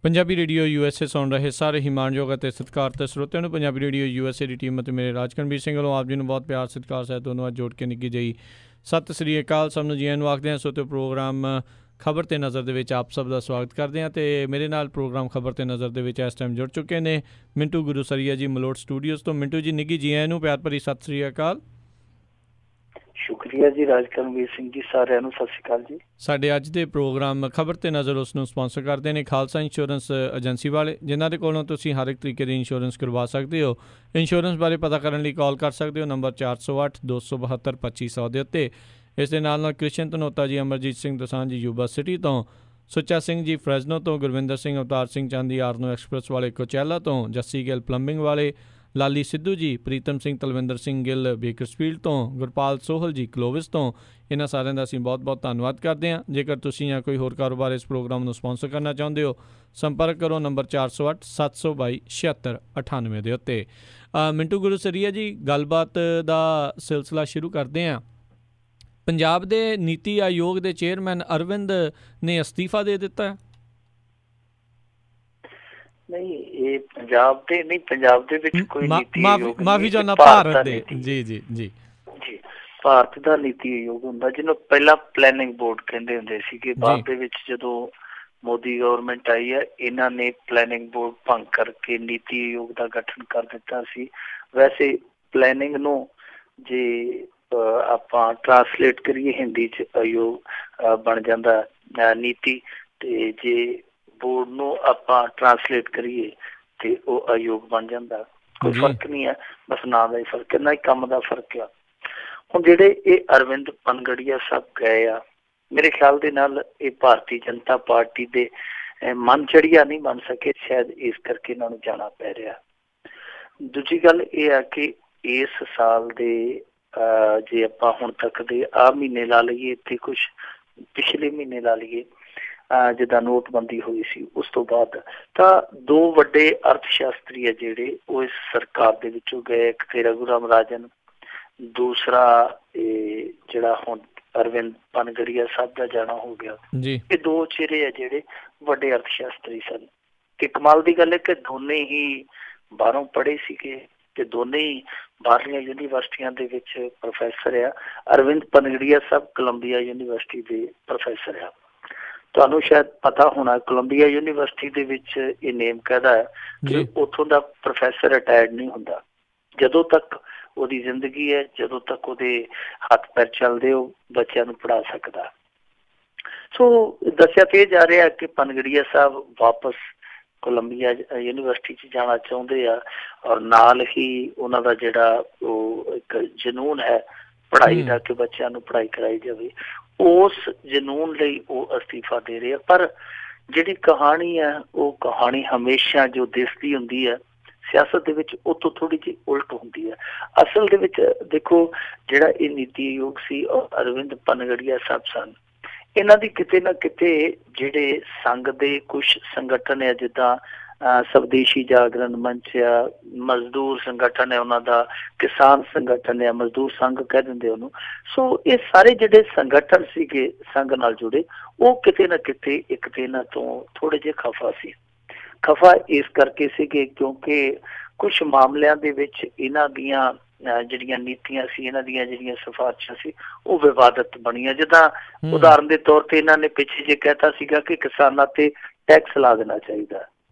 Punjabi radio USA ਸੁਣ ਰਹੇ ਸਾਰੇ ਹੀ ਮਾਣਯੋਗ ਅਤੇ ਸਤਿਕਾਰਤ ਸਰੋਤਿਆਂ ਨੂੰ ਪੰਜਾਬੀ ਰੇਡੀਓ USA ਦੀ ਟੀਮ ਅਤੇ ਮੇਰੇ ਰਾਜਕਰਨਵੀਰ ਸਿੰਘ ਵੱਲੋਂ ਆਪ ਜੀ ਨੂੰ ਬਹੁਤ ਪਿਆਰ ਸਤਿਕਾਰ ਸਹਿਤ ਦੋਨੋਂ ਅੱਜ ਜੋੜ ਕੇ ਨਿੱਘੀ ਜਿਹੀ ਸਤਿ ਸ੍ਰੀ ਅਕਾਲ। ਸਭ ਨੂੰ ਜੀ ਨੂੰ ਆਖਦੇ ਹਾਂ। ਸੋ ਪ੍ਰੋਗਰਾਮ ਖਬਰ 'ਤੇ ਨਜ਼ਰ ਦੇ ਵਿੱਚ ਆਪ ਸਭ ਦਾ ਸਵਾਗਤ ਕਰਦੇ ਹਾਂ ਅਤੇ ਮੇਰੇ ਨਾਲ ਪ੍ਰੋਗਰਾਮ ਖਬਰ 'ਤੇ ਨਜ਼ਰ ਦੇ ਵਿੱਚ ਇਸ ਟਾਈਮ ਜੁੜ ਚੁੱਕੇ ਨੇ ਮਿੰਟੂ ਗੁਰੂਸਰੀਆ ਜੀ ਮਲੋਟ ਸਟੂਡੀਓਜ਼ ਤੋਂ। ਮਿੰਟੂ ਜੀ ਨਿੱਘੀ ਜੀ ਨੂੰ ਪਿਆਰ ਭਰੀ ਸਤਿ ਸ੍ਰੀ ਅਕਾਲ। ਸ਼ੁਕਰੀਆ ਜੀ ਰਾਜਕਰਨਵੀਰ ਸਿੰਘ ਜੀ, ਸਾਰਿਆਂ ਨੂੰ ਸਤਿ ਸ਼੍ਰੀ ਅਕਾਲ ਜੀ। ਸਾਡੇ ਅੱਜ ਦੇ ਪ੍ਰੋਗਰਾਮ ਖਬਰ 'ਤੇ ਨਜ਼ਰ ਉਸ ਨੂੰ ਸਪਾਂਸਰ ਕਰਦੇ ਨੇ ਖਾਲਸਾ ਇੰਸ਼ੋਰੈਂਸ ਏਜੰਸੀ ਵਾਲੇ, ਜਿਨ੍ਹਾਂ ਦੇ ਕੋਲੋਂ ਤੁਸੀਂ ਹਰ ਇੱਕ ਤਰੀਕੇ ਦੀ ਇੰਸ਼ੋਰੈਂਸ ਕਰਵਾ ਸਕਦੇ ਹੋ। ਇੰਸ਼ੋਰੈਂਸ ਬਾਰੇ ਪਤਾ ਕਰਨ ਲਈ ਕਾਲ ਕਰ ਸਕਦੇ ਹੋ ਨੰਬਰ 408 272 2500 ਦੇ ਉੱਤੇ। ਇਸ ਦੇ ਨਾਲ ਕ੍ਰਿਸ਼ਨ ਧਨੋਤਾ ਜੀ, ਅਮਰਜੀਤ ਸਿੰਘ ਦਸਾਂਝ ਜੀ ਯੂਬਾ ਸਿਟੀ ਤੋਂ, ਸੁੱਚਾ ਸਿੰਘ ਜੀ ਫਰੈਜ਼ਨੋ ਤੋਂ, ਗੁਰਵਿੰਦਰ ਸਿੰਘ ਅਵਤਾਰ ਸਿੰਘ ਚਾਂਦੀ ਆਰਨੋ ਐਕਸਪ੍ਰੈਸ ਵਾਲੇ ਕੋਚੈਲਾ ਤੋਂ, ਜੱਸੀ ਗਿੱਲ ਪਲੰਬਿੰਗ ਵਾਲੇ, ਲਾਲੀ ਸਿੱਧੂ ਜੀ, ਪ੍ਰੀਤਮ ਸਿੰਘ ਤਲਵਿੰਦਰ ਸਿੰਘ ਗਿੱਲ ਬੇਕਰਸਫੀਲਡ ਤੋਂ, ਗੁਰਪਾਲ ਸੋਹਲ ਜੀ ਕਲੋਵਿਸ ਤੋਂ। ਇਹਨਾਂ ਸਾਰਿਆਂ ਦਾ ਅਸੀਂ ਬਹੁਤ ਬਹੁਤ ਧੰਨਵਾਦ ਕਰਦੇ ਹਾਂ। ਜੇਕਰ ਤੁਸੀਂ ਜਾਂ ਕੋਈ ਹੋਰ ਕਾਰੋਬਾਰ ਇਸ ਪ੍ਰੋਗਰਾਮ ਨੂੰ ਸਪਾਂਸਰ ਕਰਨਾ ਚਾਹੁੰਦੇ ਹੋ, ਸੰਪਰਕ ਕਰੋ ਨੰਬਰ 408 722 7698 ਦੇ ਉੱਤੇ। ਮਿੰਟੂ ਗੁਰੂਸਰੀਆ ਜੀ, ਗੱਲਬਾਤ ਦਾ ਸਿਲਸਿਲਾ ਸ਼ੁਰੂ ਕਰਦੇ ਹਾਂ। ਪੰਜਾਬ ਦੇ ਨੀਤੀ ਆਯੋਗ ਦੇ ਚੇਅਰਮੈਨ ਅਰਵਿੰਦ ਨੇ ਅਸਤੀਫਾ ਦੇ ਦਿੱਤਾ। ਨਹੀਂ, ਇਹ ਪੰਜਾਬ ਦੇ ਨਹੀਂ, ਪੰਜਾਬ ਦੇ ਵਿੱਚ ਕੋਈ ਨੀਤੀ ਆਯੋਗ ਮਾਫੀ ਚਾਹੁੰਦਾ, ਭਾਰਤ ਦੇ ਜੀ ਜੀ ਜੀ ਜੀ ਭਾਰਤ ਦਾ ਨੀਤੀ ਆਯੋਗ ਹੁੰਦਾ, ਜਿਹਨੂੰ ਪਹਿਲਾਂ ਪਲੈਨਿੰਗ ਬੋਰਡ ਕਹਿੰਦੇ ਹੁੰਦੇ ਸੀਗੇ। ਬਾਅਦ ਦੇ ਵਿੱਚ ਜਦੋਂ ਮੋਦੀ ਗਵਰਨਮੈਂਟ ਆਈ ਹੈ, ਇਹਨਾਂ ਨੇ ਪਲੈਨਿੰਗ ਬੋਰਡ ਭੰਗ ਕਰਕੇ ਨੀਤੀ ਆਯੋਗ ਦਾ ਗਠਨ ਕਰ ਦਿੱਤਾ ਸੀ। ਵੈਸੇ ਪਲੈਨਿੰਗ ਨੂੰ ਜੇ ਆਪਾਂ ਟਰਾਂਸਲੇਟ ਕਰੀਏ ਹਿੰਦੀ 'ਚ ਆਯੋਗ ਬਣ ਜਾਂਦਾ ਨੀਤੀ, ਤੇ ਜੇ ਬੋਰਡ ਨੂੰ ਆਪਾਂ ਟਰਾਂਸਲੇਟ ਕਰੀਏ ਤੇ ਉਹ ਆਯੋਗ ਬਣ ਜਾਂਦਾ। ਕੋਈ ਫਰਕ ਨਹੀਂ ਹੈ, ਬਸ ਨਾਂ ਦਾ ਹੀ ਫਰਕ ਹੈ, ਨਾ ਹੀ ਕੰਮ ਦਾ ਫਰਕ ਆ। ਹੁਣ ਜਿਹੜੇ ਇਹ ਅਰਵਿੰਦ ਪਨਗੜੀਆ ਸਾਹਿਬ ਗਏ ਆ, ਮੇਰੇ ਖਿਆਲ ਦੇ ਨਾਲ ਇਹ ਭਾਰਤੀ ਜਨਤਾ ਪਾਰਟੀ ਦੇ ਮਨ ਚੜੀਆ ਨਹੀਂ ਬਣ ਸਕੇ, ਸ਼ਾਇਦ ਇਸ ਕਰਕੇ ਇਹਨਾਂ ਨੂੰ ਜਾਣਾ ਪੈ ਰਿਹਾ। ਦੂਜੀ ਗੱਲ ਇਹ ਆ ਕਿ ਇਸ ਸਾਲ ਦੇ ਜੇ ਆਪਾਂ ਹੁਣ ਤੱਕ ਦੇ ਆਹ ਮਹੀਨੇ ਲਾ ਲਈਏ ਤੇ ਕੁਛ ਪਿਛਲੇ ਮਹੀਨੇ ਲਾ ਲਈਏ, ਜਿੱਦਾਂ ਨੋਟਬੰਦੀ ਹੋਈ ਸੀ ਉਸ ਤੋਂ ਬਾਅਦ, ਤਾਂ ਦੋ ਵੱਡੇ ਅਰਥ ਸ਼ਾਸਤਰੀ ਆ ਜਿਹੜੇ ਉਹ ਇਸ ਸਰਕਾਰ ਦੇ ਵਿੱਚੋਂ ਗਏ। ਇੱਕ ਤੇ ਰਘੂ ਰਾਮ ਰਾਜਨ, ਦੂਸਰਾ ਇਹ ਜਿਹੜਾ ਹੁਣ ਅਰਵਿੰਦ ਪਨਗੜੀਆ ਸਾਹਿਬ ਦਾ ਜਾਣਾ ਹੋ ਗਿਆ। ਇਹ ਦੋ ਚਿਹਰੇ ਆ ਜਿਹੜੇ ਵੱਡੇ ਅਰਥ ਸ਼ਾਸਤਰੀ ਸਨ। ਤੇ ਕਮਾਲ ਦੀ ਗੱਲ ਹੈ ਕਿ ਦੋਨੇ ਹੀ ਬਾਹਰੋਂ ਪੜ੍ਹੇ ਸੀਗੇ ਤੇ ਦੋਨੇ ਹੀ ਬਾਹਰਲੀਆਂ ਯੂਨੀਵਰਸਿਟੀਆਂ ਦੇ ਵਿੱਚ ਪ੍ਰੋਫੈਸਰ ਆ। ਅਰਵਿੰਦ ਪਨਗੜੀਆ ਸਾਹਿਬ ਕੋਲੰਬੀਆ ਯੂਨੀਵਰਸਿਟੀ ਦੇ ਪ੍ਰੋਫੈਸਰ ਆ। ਤੁਹਾਨੂੰ ਸ਼ਾਇਦ ਪਤਾ ਹੋਣਾ, ਕੋਲੰਬੀਆ ਯੂਨੀਵਰਸਿਟੀ ਦੇ ਵਿੱਚ ਇਹ ਨੇਮ ਕਾਇਦਾ ਹੈ ਕਿ ਉੱਥੋਂ ਦਾ ਪ੍ਰੋਫੈਸਰ ਰਿਟਾਇਰਡ ਨਹੀਂ ਹੁੰਦਾ। ਜਦੋਂ ਤੱਕ ਉਹਦੀ ਜ਼ਿੰਦਗੀ ਹੈ, ਜਦੋਂ ਤੱਕ ਉਹਦੇ ਹੱਥ ਪੈਰ ਚੱਲਦੇ, ਉਹ ਬੱਚਿਆਂ ਨੂੰ ਪੜ੍ਹਾ ਸਕਦਾ। ਸੋ ਦੱਸਿਆ ਤੇ ਜਾ ਰਿਹਾ ਕਿ ਪਨਗੜੀਆ ਸਾਹਿਬ ਵਾਪਸ ਕੋਲੰਬੀਆ ਯੂਨੀਵਰਸਿਟੀ 'ਚ ਜਾਣਾ ਚਾਹੁੰਦੇ ਆ, ਔਰ ਨਾਲ ਹੀ ਉਹਨਾਂ ਦਾ ਜਿਹੜਾ ਉਹ ਇੱਕ ਜਨੂਨ ਹੈ ਪੜ੍ਹਾਈ ਦਾ ਕਿ ਬੱਚਿਆਂ ਨੂੰ ਪੜ੍ਹਾਈ ਕਰਾਈ ਜਾਵੇ, ਉਸ ਜਨੂਨ ਲਈ ਉਹ ਅਸਤੀਫਾ ਦੇ ਰਹੇ ਆ। ਪਰ ਜਿਹੜੀ ਕਹਾਣੀ ਹੈ ਉਹ ਕਹਾਣੀ ਹਮੇਸ਼ਾ ਜੋ ਦਿਸਦੀ ਹੁੰਦੀ ਹੈ ਸਿਆਸਤ ਦੇ ਵਿੱਚ, ਉਹ ਤੋਂ ਥੋੜ੍ਹੀ ਜਿਹੀ ਉਲਟ ਹੁੰਦੀ ਹੈ। ਅਸਲ ਦੇ ਵਿੱਚ ਦੇਖੋ, ਜਿਹੜਾ ਇਹ ਨੀਤੀ ਆਯੋਗ ਸੀ ਉਹ ਅਰਵਿੰਦ ਪਨਗੜੀਆ ਸਾਹਿਬ ਸਨ। ਇਹਨਾਂ ਦੀ ਕਿਤੇ ਨਾ ਕਿਤੇ ਜਿਹੜੇ ਸੰਘ ਦੇ ਕੁਛ ਸੰਗਠਨ ਆ, ਜਿੱਦਾਂ ਸਵਦੇਸ਼ੀ ਜਾਗਰਣ ਮੰਚ ਆ, ਮਜ਼ਦੂਰ ਸੰਗਠਨ ਹੈ ਉਹਨਾਂ ਦਾ, ਕਿਸਾਨ ਸੰਗਠਨ ਆ, ਮਜ਼ਦੂਰ ਸੰਘ ਕਹਿ ਦਿੰਦੇ ਉਹਨੂੰ। ਸੋ ਇਹ ਸਾਰੇ ਜਿਹੜੇ ਸੰਗਠਨ ਸੀਗੇ ਸੰਘ ਨਾਲ ਜੁੜੇ, ਉਹ ਕਿਤੇ ਨਾ ਕਿਤੇ ਇੱਕ ਤੇ ਇਹਨਾਂ ਤੋਂ ਥੋੜ੍ਹੇ ਜਿਹੇ ਖਫਾ ਸੀ। ਖਫਾ ਇਸ ਕਰਕੇ ਸੀਗੇ ਕਿਉਂਕਿ ਕੁਛ ਮਾਮਲਿਆਂ ਦੇ ਵਿੱਚ ਇਹਨਾਂ ਦੀਆਂ ਜਿਹੜੀਆਂ ਨੀਤੀਆਂ ਸੀ, ਇਹਨਾਂ ਦੀਆਂ ਜਿਹੜੀਆਂ ਸਿਫਾਰਸ਼ਾਂ ਸੀ, ਉਹ ਵਿਵਾਦਤ ਬਣੀਆਂ। ਜਿੱਦਾਂ ਉਦਾਹਰਨ ਦੇ ਤੌਰ ਤੇ ਇਹਨਾਂ ਨੇ ਪਿੱਛੇ ਜੇ ਕਹਿਤਾ ਸੀਗਾ ਕਿ ਕਿਸਾਨਾਂ ਤੇ ਟੈਕਸ ਲਾ ਦੇਣਾ ਚਾਹੀਦਾ,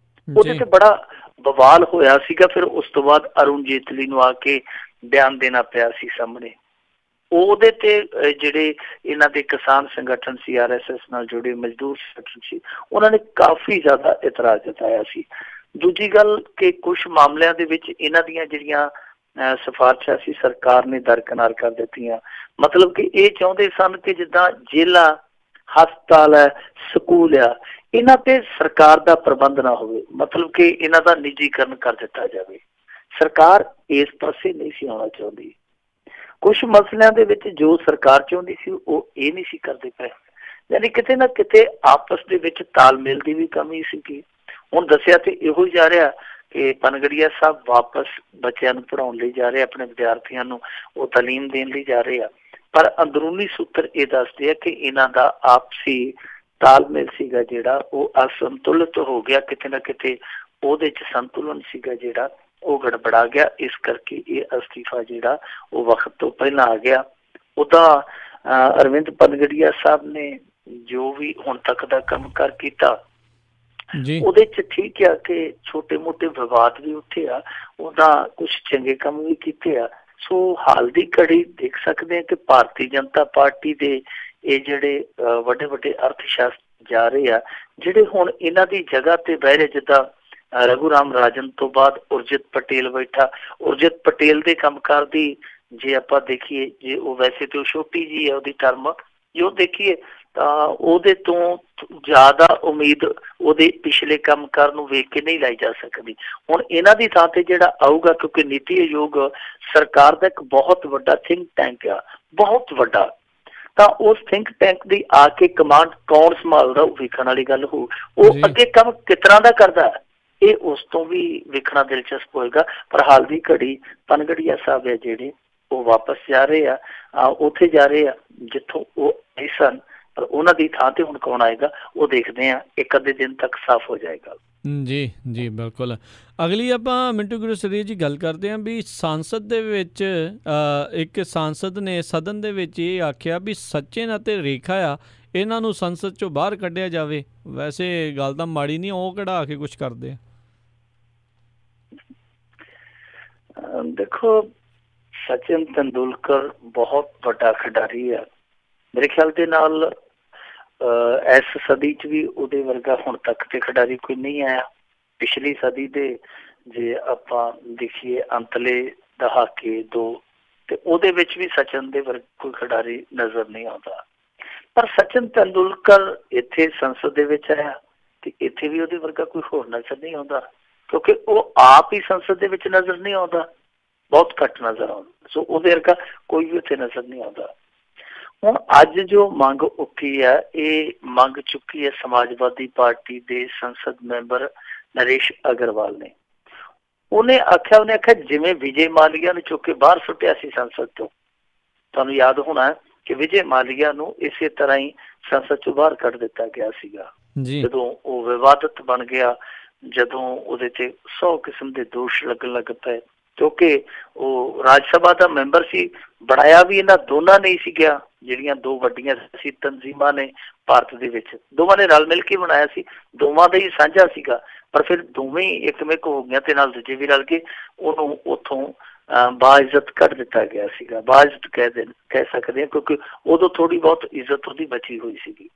ਉਹਦੇ ਤੇ ਬੜਾ ਬਵਾਲ ਹੋਇਆ ਸੀਗਾ। ਫਿਰ ਉਸ ਤੋਂ ਬਾਅਦ ਅਰੁਣ ਜੇਤਲੀ ਨੂੰ ਆ ਕੇ ਬਿਆਨ ਦੇਣਾ ਪਿਆ ਸੀ ਸਾਹਮਣੇ। ਉਹਦੇ ਤੇ ਜਿਹੜੇ ਇਹਨਾਂ ਦੇ ਕਿਸਾਨ ਸੰਗਠਨ ਸੀ, RSS ਨਾਲ ਜੁੜੇ ਮਜ਼ਦੂਰ ਸੰਗਠਨ ਸੀ, ਉਹਨਾਂ ਨੇ ਕਾਫੀ ਜ਼ਿਆਦਾ ਇਤਰਾਜ਼ ਜਤਾਇਆ ਸੀ। ਦੂਜੀ ਗੱਲ ਕਿ ਕੁਛ ਮਾਮਲਿਆਂ ਦੇ ਵਿੱਚ ਇਹਨਾਂ ਦੀਆਂ ਜਿਹੜੀਆਂ ਸਿਫਾਰਸ਼ਾਂ ਸੀ ਸਰਕਾਰ ਨੇ ਦਰਕਿਨਾਰ ਕਰ ਦਿੱਤੀਆਂ। ਮਤਲਬ ਕਿ ਇਹ ਚਾਹੁੰਦੇ ਸਨ ਕਿ ਜਿੱਦਾਂ ਜੇਲ੍ਹਾਂ, ਹਸਪਤਾਲ ਹੈ, ਸਕੂਲ ਆ, ਇਹਨਾਂ ਤੇ ਸਰਕਾਰ ਦਾ ਪ੍ਰਬੰਧ ਨਾ ਹੋਵੇ, ਮਤਲਬ ਕਿ ਇਹਨਾਂ ਦਾ ਨਿੱਜੀਕਰਨ ਕਰ ਦਿੱਤਾ ਜਾਵੇ। ਸਰਕਾਰ ਇਸ ਪਾਸੇ ਨਹੀਂ ਸੀ ਆਉਣਾ ਚਾਹੁੰਦੀ। ਕੁਛ ਮਸਲਿਆਂ ਦੇ ਵਿੱਚ ਜੋ ਸਰਕਾਰ ਚਾਹੁੰਦੀ ਸੀ ਉਹ ਇਹ ਨਹੀਂ ਸੀ ਕਰਦੇ ਪਏ, ਯਾਨੀ ਕਿਤੇ ਨਾ ਕਿਤੇ ਆਪਸ ਦੇ ਵਿੱਚ ਤਾਲਮੇਲ ਦੀ ਵੀ ਕਮੀ ਸੀਗੀ। ਹੁਣ ਦੱਸਿਆ ਤੇ ਇਹੋ ਹੀ ਜਾ ਰਿਹਾ ਕਿ ਪਨਗੜੀਆ ਸਾਹਿਬ ਵਾਪਸ ਬੱਚਿਆਂ ਨੂੰ ਪੜ੍ਹਾਉਣ ਲਈ ਜਾ ਰਹੇ, ਆਪਣੇ ਵਿਦਿਆਰਥੀਆਂ ਨੂੰ ਉਹ ਤਾਲੀਮ ਦੇਣ ਲਈ ਜਾ ਰਹੇ ਆ, ਪਰ ਅੰਦਰੂਨੀ ਸੂਤਰ ਇਹ ਦੱਸਦੇ ਆ ਕਿ ਇਹਨਾਂ ਦਾ ਆਪਸੀ ਤਾਲਮੇਲ ਸੀਗਾ ਜਿਹੜਾ ਉਹ ਅਸੰਤੁਲਿਤ ਹੋ ਗਿਆ, ਕਿਤੇ ਨਾ ਕਿਤੇ ਉਹਦੇ 'ਚ ਸੰਤੁਲਨ ਸੀਗਾ ਜਿਹੜਾ ਉਹ ਗੜਬੜਾ ਗਿਆ। ਇਸ ਕਰਕੇ ਇਹ ਅਸਤੀਫਾ ਜਿਹੜਾ ਉਹ ਵਕਤ ਤੋਂ ਪਹਿਲਾਂ ਆ ਗਿਆ। ਉਹਦਾ ਅਰਵਿੰਦ ਪਨਗੜੀਆ ਸਾਹਿਬ ਨੇ ਜੋ ਵੀ ਹੁਣ ਤੱਕ ਦਾ ਕੰਮ ਕਾਰ ਕੀਤਾ ਉਹਦੇ 'ਚ ਠੀਕ ਆ ਕਿ ਛੋਟੇ ਮੋਟੇ ਵਿਵਾਦ ਵੀ ਉੱਥੇ ਆ, ਉਹਦਾ ਕੁਛ ਚੰਗੇ ਕੰਮ ਵੀ ਕੀਤੇ ਆ। ਸੋ ਹਾਲ ਦੀ ਘੜੀ ਦੇਖ ਸਕਦੇ ਹਾਂ ਕਿ ਭਾਰਤੀ ਜਨਤਾ ਪਾਰਟੀ ਦੇ ਇਹ ਜਿਹੜੇ ਵੱਡੇ ਵੱਡੇ ਅਰਥ ਸ਼ਾਸਤਰ ਜਾ ਰਹੇ ਆ, ਜਿਹੜੇ ਹੁਣ ਇਹਨਾਂ ਦੀ ਜਗ੍ਹਾ ਤੇ ਬਹਿ ਰਹੇ, ਜਿੱਦਾਂ ਰਘੂ ਰਾਮ ਰਾਜਨ ਤੋਂ ਬਾਅਦ ਉਰਜਿਤ ਪਟੇਲ ਬੈਠਾ। ਉਰਜਿਤ ਪਟੇਲ ਦੇ ਕੰਮਕਾਰ ਦੀ ਜੇ ਆਪਾਂ ਦੇਖੀਏ, ਜੇ ਉਹ ਵੈਸੇ ਤੇ ਉਹ ਛੋਟੀ ਜੀ ਹੈ ਉਹਦੀ ਟਰਮ, ਜੇ ਉਹ ਦੇਖੀਏ ਤਾਂ ਉਹਦੇ ਤੋਂ ਜ਼ਿਆਦਾ ਉਮੀਦ ਉਹਦੇ ਪਿਛਲੇ ਕੰਮਕਾਰ ਨੂੰ ਵੇਖ ਕੇ ਨਹੀਂ ਲਾਈ ਜਾ ਸਕਦੀ। ਹੁਣ ਇਹਨਾਂ ਦੀ ਥਾਂ ਤੇ ਜਿਹੜਾ ਆਊਗਾ, ਕਿਉਂਕਿ ਨੀਤੀ ਆਯੋਗ ਸਰਕਾਰ ਦਾ ਇੱਕ ਬਹੁਤ ਵੱਡਾ ਥਿੰਕ ਟੈਂਕ ਆ, ਬਹੁਤ ਵੱਡਾ, ਤਾਂ ਉਸ ਥਿੰਕ ਟੈਂਕ ਦੀ ਆ ਕੇ ਕਮਾਂਡ ਕੌਣ ਸੰਭਾਲਦਾ ਉਹ ਵੇਖਣ ਵਾਲੀ ਗੱਲ ਹੋਊ। ਉਹ ਅੱਗੇ ਕੰਮ ਕਿਸ ਤਰ੍ਹਾਂ ਦਾ ਕਰਦਾ ਇਹ ਉਸ ਤੋਂ ਵੀ ਵੇਖਣਾ ਦਿਲਚਸਪ ਹੋਏਗਾ। ਪਰ ਹਾਲ ਦੀ ਘੜੀ ਪਨਗੜੀਆ ਸਾਹਿਬ ਹੈ ਜਿਹੜੇ ਉਹ ਵਾਪਸ ਜਾ ਰਹੇ ਆ, ਉੱਥੇ ਜਾ ਰਹੇ ਆ ਜਿੱਥੋਂ ਉਹ ਆਏ ਸਨ। ਪਰ ਉਹਨਾਂ ਦੀ ਥਾਂ ਤੇ ਹੁਣ ਕੌਣ ਆਏਗਾ ਉਹ ਦੇਖਦੇ ਆ, ਇੱਕ ਅੱਧੇ ਦਿਨ ਤੱਕ ਸਾਫ਼ ਹੋ ਜਾਏਗਾ। ਜੀ ਜੀ ਬਿਲਕੁਲ। ਅਗਲੀ ਆਪਾਂ ਮਿੰਟੂ ਗੁਰਸਰੀਆ ਜੀ ਗੱਲ ਕਰਦੇ ਹਾਂ ਵੀ ਸੰਸਦ ਦੇ ਵਿੱਚ ਇੱਕ ਸਾਂਸਦ ਨੇ ਸਦਨ ਦੇ ਵਿੱਚ ਇਹ ਆਖਿਆ ਵੀ ਸਚਿਨ ਅਤੇ ਰੇਖਾ ਆ ਇਹਨਾਂ ਨੂੰ ਸੰਸਦ ਚੋਂ ਬਾਹਰ ਕੱਢਿਆ ਜਾਵੇ। ਵੈਸੇ ਗੱਲ ਤਾਂ ਮਾੜੀ ਨਹੀਂ, ਉਹ ਕਢਾ ਕੇ ਕੁਛ ਕਰਦੇ ਆ। ਦੇਖੋ, ਸਚਿਨ ਤੰਦੂਲਕਰ ਬਹੁਤ ਵੱਡਾ ਖਿਡਾਰੀ ਆ। ਮੇਰੇ ਖਿਆਲ ਦੇ ਨਾਲ ਇਸ ਸਦੀ 'ਚ ਵੀ ਉਹਦੇ ਵਰਗਾ ਹੁਣ ਤੱਕ ਤੇ ਖਿਡਾਰੀ ਕੋਈ ਨਹੀਂ ਆਇਆ। ਪਿਛਲੀ ਸਦੀ ਦੇ ਜੇ ਆਪਾਂ ਦੇਖੀਏ ਅੰਤਲੇ ਦਹਾਕੇ ਦੋ, ਤੇ ਉਹਦੇ ਵਿੱਚ ਵੀ ਸਚਿਨ ਦੇ ਵਰਗਾ ਕੋਈ ਖਿਡਾਰੀ ਨਜ਼ਰ ਨਹੀਂ ਆਉਂਦਾ। ਪਰ ਸਚਿਨ ਤੰਦੂਲਕਰ ਇੱਥੇ ਸੰਸਦ ਦੇ ਵਿੱਚ ਆਇਆ ਤੇ ਇੱਥੇ ਵੀ ਉਹਦੇ ਵਰਗਾ ਕੋਈ ਹੋਰ ਨਜ਼ਰ ਨਹੀਂ ਆਉਂਦਾ, ਕਿਉਂਕਿ ਉਹ ਆਪ ਹੀ ਸੰਸਦ ਦੇ ਵਿੱਚ ਨਜ਼ਰ ਨਹੀਂ ਆਉਂਦਾ, ਬਹੁਤ ਘੱਟ ਨਜ਼ਰ ਆਉਂਦਾ। ਸੋ ਉਹਦੇ ਵਰਗਾ ਕੋਈ ਵੀ ਉੱਥੇ ਨਜ਼ਰ ਨਹੀਂ ਆਉਂਦਾ। ਹੁਣ ਅੱਜ ਜੋ ਮੰਗ ਉੱਠੀ ਹੈ, ਇਹ ਮੰਗ ਚੁੱਕੀ ਹੈ ਸਮਾਜਵਾਦੀ ਪਾਰਟੀ ਦੇ ਸੰਸਦ ਮੈਂਬਰ ਨਰੇਸ਼ ਅਗਰਵਾਲ ਨੇ। ਉਹਨੇ ਆਖਿਆ ਜਿਵੇਂ ਵਿਜੇ ਮਾਲੀਆ ਨੂੰ ਚੁੱਕ ਕੇ ਬਾਹਰ ਸੁੱਟਿਆ ਸੀ ਸੰਸਦ ਤੋਂ, ਤੁਹਾਨੂੰ ਯਾਦ ਹੋਣਾ ਕਿ ਵਿਜੇ ਮਾਲੀਆ ਨੂੰ ਇਸੇ ਤਰ੍ਹਾਂ ਹੀ ਸੰਸਦ ਚੋਂ ਬਾਹਰ ਕੱਢ ਦਿੱਤਾ ਗਿਆ ਸੀਗਾ ਜਦੋਂ ਉਹ ਵਿਵਾਦਤ ਬਣ ਗਿਆ, ਜਦੋਂ ਉਹਦੇ ਤੇ 100 ਕਿਸਮ ਦੇ ਦੋਸ਼ ਲੱਗਣ ਲੱਗ ਪਏ, ਕਿਉਂਕਿ ਉਹ ਰਾਜ ਸਭਾ ਦਾ ਮੈਂਬਰ ਸੀ। ਬਣਾਇਆ ਵੀ ਇਹਨਾਂ ਦੋਨਾਂ ਨੇ ਹੀ ਸੀ ਗਿਆ, ਜਿਹੜੀਆਂ ਦੋ ਵੱਡੀਆਂ ਸੀ ਤਨਜ਼ੀਮਾਂ ਨੇ ਭਾਰਤ ਦੇ ਵਿੱਚ, ਦੋਵਾਂ ਨੇ ਰਲ ਮਿਲ ਕੇ ਬਣਾਇਆ ਸੀ, ਦੋਵਾਂ ਦਾ ਹੀ ਸਾਂਝਾ ਸੀਗਾ। ਪਰ ਫਿਰ ਦੋਵੇਂ ਹੀ ਇੱਕਮਿਕ ਹੋ ਗਈਆਂ ਤੇ ਨਾਲ ਦੂਜੇ ਵੀ ਰਲ ਕੇ ਉਹਨੂੰ ਉੱਥੋਂ ਬਾਇਜ਼ਤ ਕੱਢ ਦਿੱਤਾ ਗਿਆ ਸੀਗਾ। ਬਾਇਜ਼ਤ ਕਹਿ ਸਕਦੇ ਹਾਂ, ਕਿਉਂਕਿ ਉਦੋਂ ਥੋੜ੍ਹੀ ਬਹੁਤ ਇੱਜ਼ਤ ਉਹਦੀ ਬਚੀ ਹੋਈ ਸੀਗੀ।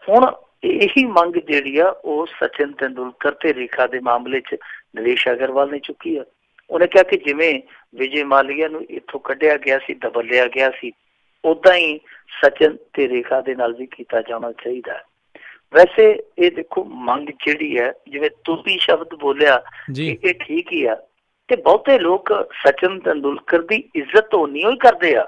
ਹੁਣ ਇਹੀ ਮੰਗ ਜਿਹੜੀ ਆ ਉਹ ਸਚਿਨ ਤੰਦੂਲਕਰ ਤੇ ਰੇਖਾ ਦੇ ਮਾਮਲੇ 'ਚ ਨਰੇਸ਼ ਅਗਰਵਾਲ ਨੇ ਚੁੱਕੀ ਆ। ਉਹਨੇ ਕਿਹਾ ਕਿ ਜਿਵੇਂ ਵਿਜੇ ਮਾਲੀਆ ਨੂੰ ਇੱਥੋਂ ਕੱਢਿਆ ਗਿਆ ਸੀ, ਦਬਲਿਆ ਗਿਆ ਸੀ, ਓਦਾਂ ਹੀ ਸਚਿਨ ਤੇ ਰੇਖਾ ਦੇ ਨਾਲ ਵੀ ਕੀਤਾ ਜਾਣਾ ਚਾਹੀਦਾ। ਵੈਸੇ ਇਹ ਦੇਖੋ ਮੰਗ ਜਿਹੜੀ ਹੈ, ਜਿਵੇਂ ਤੁਸੀਂ ਸ਼ਬਦ ਬੋਲਿਆ ਇਹ ਠੀਕ ਹੀ ਆ, ਤੇ ਬਹੁਤੇ ਲੋਕ ਸਚਿਨ ਤੰਦੂਲਕਰ ਦੀ ਇੱਜ਼ਤ ਉਨੀ ਹੀ ਕਰਦੇ ਆ,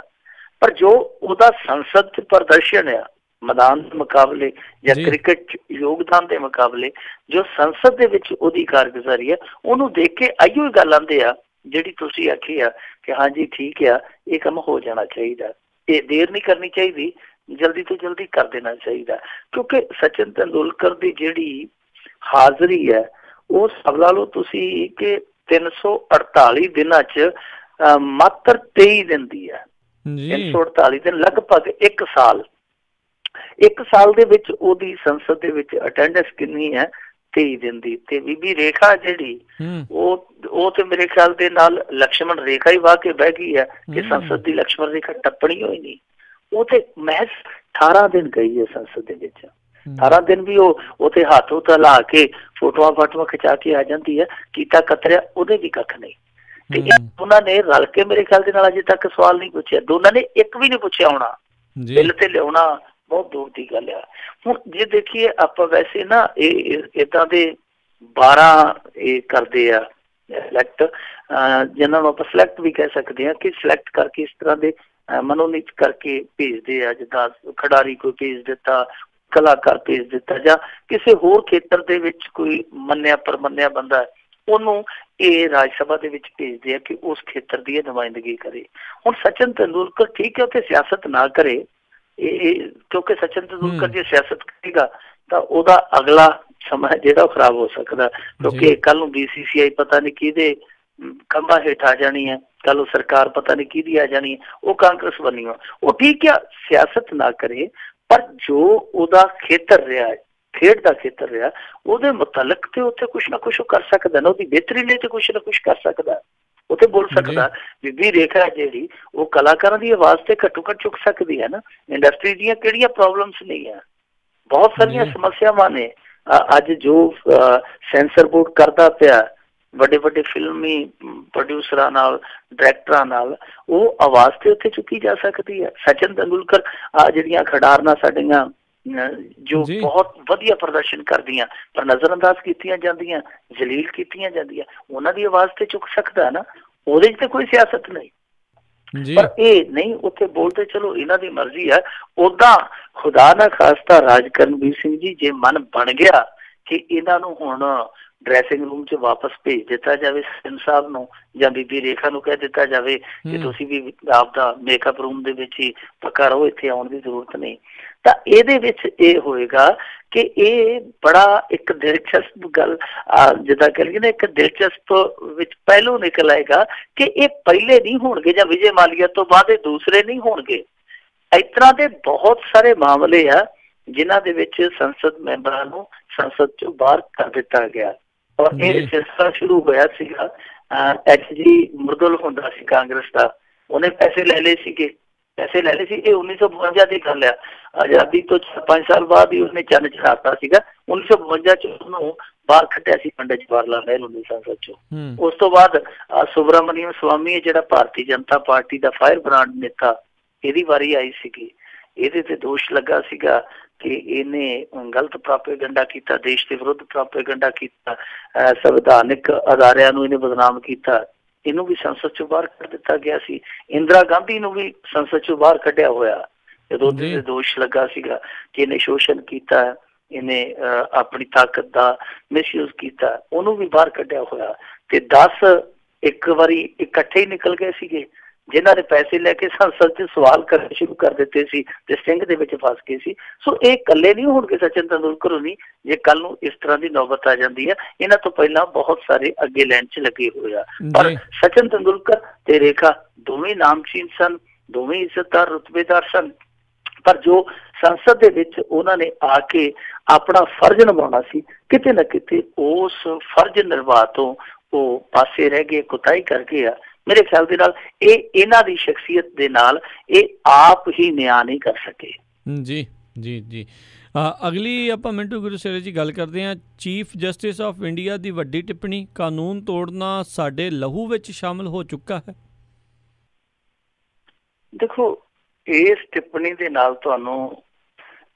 ਪਰ ਜੋ ਉਹਦਾ ਸੰਸਦ 'ਚ ਪ੍ਰਦਰਸ਼ਨ ਆ ਮੈਦਾਨ ਦੇ ਮੁਕਾਬਲੇ ਜਾਂ ਕ੍ਰਿਕਟ ਯੋਗਦਾਨ ਦੇ ਮੁਕਾਬਲੇ, ਜੋ ਸੰਸਦ ਦੇ ਵਿੱਚ ਉਹਦੀ ਕਾਰਗੁਜ਼ਾਰੀ ਹੈ, ਉਹਨੂੰ ਦੇਖ ਕੇ ਆਈਓ ਹੀ ਗੱਲ ਆਉਂਦੇ ਆ ਜਿਹੜੀ ਤੁਸੀਂ ਆਖੀ ਆ ਕਿ ਹਾਂਜੀ ਠੀਕ ਆ, ਇਹ ਕੰਮ ਹੋ ਜਾਣਾ ਚਾਹੀਦਾ, ਇਹ ਦੇਰ ਨਹੀਂ ਕਰਨੀ ਚਾਹੀਦੀ, ਜਲਦੀ ਤੋਂ ਜਲਦੀ ਕਰ ਦੇਣਾ ਚਾਹੀਦਾ। ਕਿਉਂਕਿ ਸਚਿਨ ਤੰਦੂਲਕਰ ਦੀ ਜਿਹੜੀ ਹਾਜ਼ਰੀ ਹੈ ਉਹ ਸਭ ਲਾ ਲਓ ਤੁਸੀਂ ਕਿ 348 ਦਿਨਾਂ 'ਚ ਮਾਤਰ 23 ਦਿਨ ਦੀ ਹੈ। 348 ਦਿਨ ਲਗਭਗ 1 ਸਾਲ। 1 ਸਾਲ ਦੇ ਵਿੱਚ ਉਹਦੀ ਸੰਸਦ ਦੇ ਵਿੱਚ ਅਟੈਂਡੈਂਸ ਕਿੰਨੀ ਹੈ? 23 ਦਿਨ ਦੀ। ਤੇ ਬੀਬੀ ਰੇਖਾ ਜਿਹੜੀ ਉਹ ਤੇ ਮੇਰੇ ਖਿਆਲ ਦੇ ਨਾਲ ਲਕਸ਼ਮਣ ਰੇਖਾ ਹੀ ਵਾਹ ਕੇ ਬਹਿ ਗਈ ਹੈ ਕਿ ਸੰਸਦ ਦੀ ਲਕਸ਼ਮਣ ਰੇਖਾ ਟੱਪਣੀ ਹੋਈ ਨਹੀਂ। ਉਹ ਤੇ ਮਹਿਜ਼ 18 ਦਿਨ ਗਈ ਹੈ ਸੰਸਦ ਦੇ ਵਿੱਚ। 18 ਦਿਨ ਵੀ ਉਹ ਉੱਥੇ ਹੱਥ ਹੁੱਥ ਲਾ ਕੇ ਫੋਟੋਆਂ ਫਾਟੋਆਂ ਖਿਚਾ ਕੇ ਆ ਜਾਂਦੀ ਹੈ, ਕੀਤਾ ਕਤਰਿਆ ਉਹਦੇ ਵੀ ਕੱਖ ਨਹੀਂ। ਤੇ ਉਹਨਾਂ ਨੇ ਰਲ ਕੇ ਮੇਰੇ ਖਿਆਲ ਦੇ ਨਾਲ ਅਜੇ ਤੱਕ ਸਵਾਲ ਨਹੀਂ ਪੁੱਛਿਆ, ਦੋਨਾਂ ਨੇ ਇੱਕ ਵੀ ਨਹੀਂ ਪੁੱਛਿਆ ਹੋਣਾ, ਬਿੱਲ ਤੇ ਲਿਆਉਣਾ ਬਹੁਤ ਦੂਰ ਦੀ ਗੱਲ ਆ। ਹੁਣ ਜੇ ਦੇਖੀਏ ਆਪਾਂ ਵੈਸੇ ਨਾ ਇਹ ਏਦਾਂ ਦੇ 12 ਇਹ ਕਰਦੇ ਆ ਸਿਲੈਕਟ, ਜਿਹਨਾਂ ਨੂੰ ਆਪਾਂ ਸਿਲੈਕਟ ਵੀ ਕਹਿ ਸਕਦੇ ਹਾਂ, ਕਿ ਸਿਲੈਕਟ ਕਰਕੇ ਇਸ ਤਰ੍ਹਾਂ ਦੇ ਮਨੋਨੀਤ ਕਰਕੇ ਭੇਜਦੇ ਆ, ਜਿੱਦਾਂ ਖਿਡਾਰੀ ਕੋਈ ਭੇਜ ਦਿੱਤਾ, ਕਲਾਕਾਰ ਭੇਜ ਦਿੱਤਾ, ਜਾਂ ਕਿਸੇ ਹੋਰ ਖੇਤਰ ਦੇ ਵਿੱਚ ਕੋਈ ਮੰਨਿਆ ਪਰਮੰਨਿਆ ਬੰਦਾ ਉਹਨੂੰ ਇਹ ਰਾਜ ਸਭਾ ਦੇ ਵਿੱਚ ਭੇਜਦੇ ਆ ਕਿ ਉਸ ਖੇਤਰ ਦੀ ਇਹ ਨੁਮਾਇੰਦਗੀ ਕਰੇ। ਹੁਣ ਸਚਿਨ ਤੰਦੂਲਕਰ ਠੀਕ ਹੈ ਉੱਥੇ ਸਿਆਸਤ ਨਾ ਕਰੇ, क्योंकि सचिन तेंदुलकर जे सियासत करेगा तो ਉਹਦਾ अगला समा ਜਿਹੜਾ खराब हो सकता, क्योंकि कल ਨੂੰ BCCI पता नहीं किहदे खंभा हेठ आ जानी है, कल सरकार पता नहीं किहदी आ जानी है, वो कांग्रेस बनी हो। वो ठीक है सियासत ना करे, पर जो ਉਹਦਾ ਖੇਤਰ ਰਿਹਾ है, खेड का खेतर रहा, ਉਹਦੇ मुतलक तो उत्थे कुछ ना कुछ कर सकता ना, ਉਹਦੀ बेहतरी ਲਈ तो कुछ ना कुछ कर सकता, उत्थे बोल सकता। बीबी रेखा जी वो कलाकारों की आवाज़ से घट्टो घट चुक सकती है ना, इंडस्ट्री दी किहड़ियां प्रॉब्लम्स नहीं है, बहुत सारिया समस्यावां ने। अज जो सेंसर बोर्ड करता पिया बड़े बड़े फिल्मी प्रोड्यूसरां नाल, डायरैक्टरां नाल, वो आवाज़ तो उत्थे चुकी जा सकती है। सचिन तेंदुलकर जिहड़ियां खिडारनां साडियां जो बहुत वधिया प्रदर्शन करदियां पर नज़रअंदाज कीतियां जांदियां, जलील कीतियां जांदियां, उन्हां दी आवाज़ ते चुक सकदा है ना, ਉਹਦੇ 'ਚ ਤੇ ਕੋਈ सियासत नहीं। पर ਇਹ नहीं उत्थे बोलते, चलो इन्हां दी मर्जी है। उदां खुदा ना खास्ता राज करनवीर सिंह जी जे मन बन गया कि इन्हां नूं हुण ड्रैसिंग रूम च वापस भेज दिता जाए, सिंह साहब नूं जां बीबी रेखा नूं कह दिता जाए कि तुसीं भी आपदा मेकअप रूम दे विच ही पक्का रहो, इत्थे आउण दी जरूरत नहीं, तां इहदे विच इह होएगा कि ये बड़ा एक दिलचस्प गल जिद्दां कह लईए ना, एक दिलचस्प विच पहलू निकल आएगा कि ये पहले नहीं होणगे जां विजय मालिया तो बाद दूसरे नहीं होणगे। इस तरह के बहुत सारे मामले आ जिन्हां दे विच संसद मैंबरां नूं संसद चों बाहर कर दिता गया, और यह सिलसिला शुरू होया सीगा HG मुरदुल हुंदा सी कांग्रेस का, उन्हें पैसे ले ले सीगे, पैसे ले ले सी। 1952 की गल है, आज़ादी तो 5 साल बाद ही उसने चंद चढ़ाता सीगा। 1952 च उन्होंने बाहर खट्टिया सी पंडित जवाहर लाल नेहरू ने संसद चो। उस तो बाद सुब्रमण्यम स्वामी है जिहड़ा भारतीय जनता पार्टी का फायर ब्रांड नेता, ਇਹਦੀ ਵਾਰੀ आई ਸੀਗੀ, ਇਹਦੇ ਤੇ ਦੋਸ਼ ਲੱਗਾ ਸੀਗਾ कि इन्हें गलत प्रोपेगेंडा किया, देश के विरुद्ध प्रोपेगेंडा किया, संविधानिक अदारियां नूं इन्हें बदनाम किया, इनू भी संसद चों बाहर कर दिता गया सी। इंदिरा गांधी नूं भी संसद चों बाहर कढ़िया होया जदों ते दोष लगा सीगा कि इन्हें शोषण किया, इन्हें अपनी ताकत का मिसयूज किया, उन्हों भी बाहर कढ़िया होया। ते 10 एक बारी इकट्ठे ही निकल गए सीगे जिन्हां ने पैसे लेके संसद च सवाल करने शुरू कर दिते सी ते सिंह दे विच फस गए सी। सो ये कल्ले नहीं होणगे सचिन तेंदुलकर होनी, जे कल नूं इस तरह की नौबत आ जाती है। इन्हां तो पहला बहुत सारे अगे लाइन च लगे हुए आ, पर सचिन तेंदुलकर ते रेखा दोवें नामचीन सन, दोवें इज्जतदार रुतबेदार सन, पर जो संसद दे विच उन्हां ने आके अपना फर्ज निभाउणा सी, किते ना किते उस फर्ज निर्वाह तो वो पासे रह गए, कुताही कर गए आ। मेरे ख्याल दे नाल इन्हां दी शख्सियत दे नाल आप ही न्याय नहीं कर सके। जी जी जी अगली ਆਪਾਂ ਮਿੰਟੂ ਗੁਰਸੇਰੇ जी गल करते हैं। चीफ जस्टिस ऑफ इंडिया की ਵੱਡੀ टिप्पणी, कानून तोड़ना साडे लहू विच शामिल हो चुका है। देखो इस टिप्पणी दे नाल तुहानूं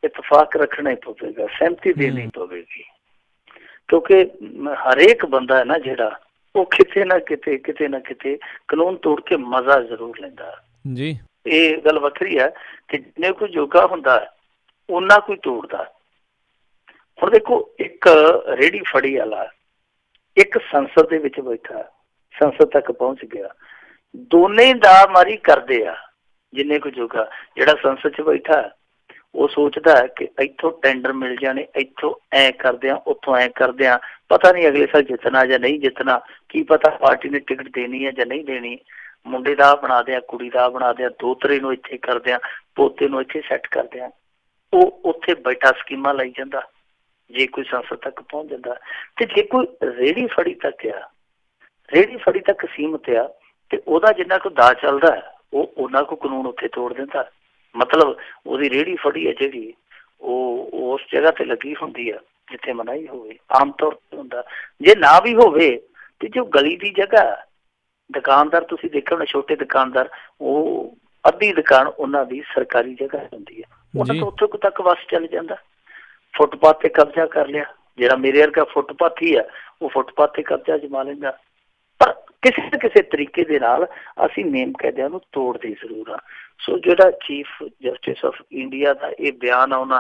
इतफाक रखना ही पवेगा, सहमति देनी पवेगी, क्योंकि हरेक बंदा है ना जिहड़ा वो किते ना किते कानून तोड़ के मजा जरूर लेंदा जी। ये गल वखरी है कि जिन्ने कोई जोगा हुंदा उन्ना कोई तोड़दा। हुण देखो एक रेहड़ी फड़ी वाला एक संसद दे विच बैठा, संसद तक पहुंच गया, दोने दा मारी करदे आ। जिन्ने कोई जोगा जिहड़ा संसद च बैठा वो सोचता है कि इत्थों टेंडर मिल जाने, इत्थों ऐ करदे आ, उत्थों ऐ करदे आ, पता नहीं अगले साल जितना या नहीं जितना, की पता पार्टी ने टिकट देनी है या नहीं देनी, मुंडे दा बना दिया, कुड़ी दा बना दिया, दोतरे नूं इत्थे करदे आ, पोते नूं इत्थे सैट करदे आ। वो उत्थे बैठा स्कीमां लाई जांदा जे कोई संसद तक पहुंच जांदा। ते जे कोई रेहड़ी फड़ी तक आ, रेहड़ी फड़ी तक सीमित आ, ते ओदा जिन्ना कोई दा चलदा वो उन्ना को कानून उत्थे तोड़ दिंदा। मतलब ਉਹਦੀ रेहड़ी फड़ी है ਜਿਹੜੀ ਉਹ उस जगह ते लगी ਹੁੰਦੀ ਆ जिथे मनाही होवे, आम तौर ते ਹੁੰਦਾ। जे ना भी होवे ते जो गली दी जगह दुकानदार तुसीं देखो ना, छोटे दुकानदार ਉਹ ਅੱਧੀ दुकान ਉਹਨਾਂ ਦੀ सरकारी जगह ਹੁੰਦੀ है, ਉਹਨਾਂ ਤੋਂ ਉੱਥੇ तक वस चल जाता। फुटपाथ ते कब्जा कर लिया, ਜਿਹੜਾ मेरे वर्गा फुटपाथी है वो फुटपाथ ते कब्जा जमा लेंदा। पर किसी न किसी तरीके दे नाल असीं नेम कायदिਆਂ ਨੂੰ ਤੋੜਦੇ ਜ਼ਰੂਰ ਆ। सो जो चीफ जस्टिस ऑफ इंडिया का यह बयान आना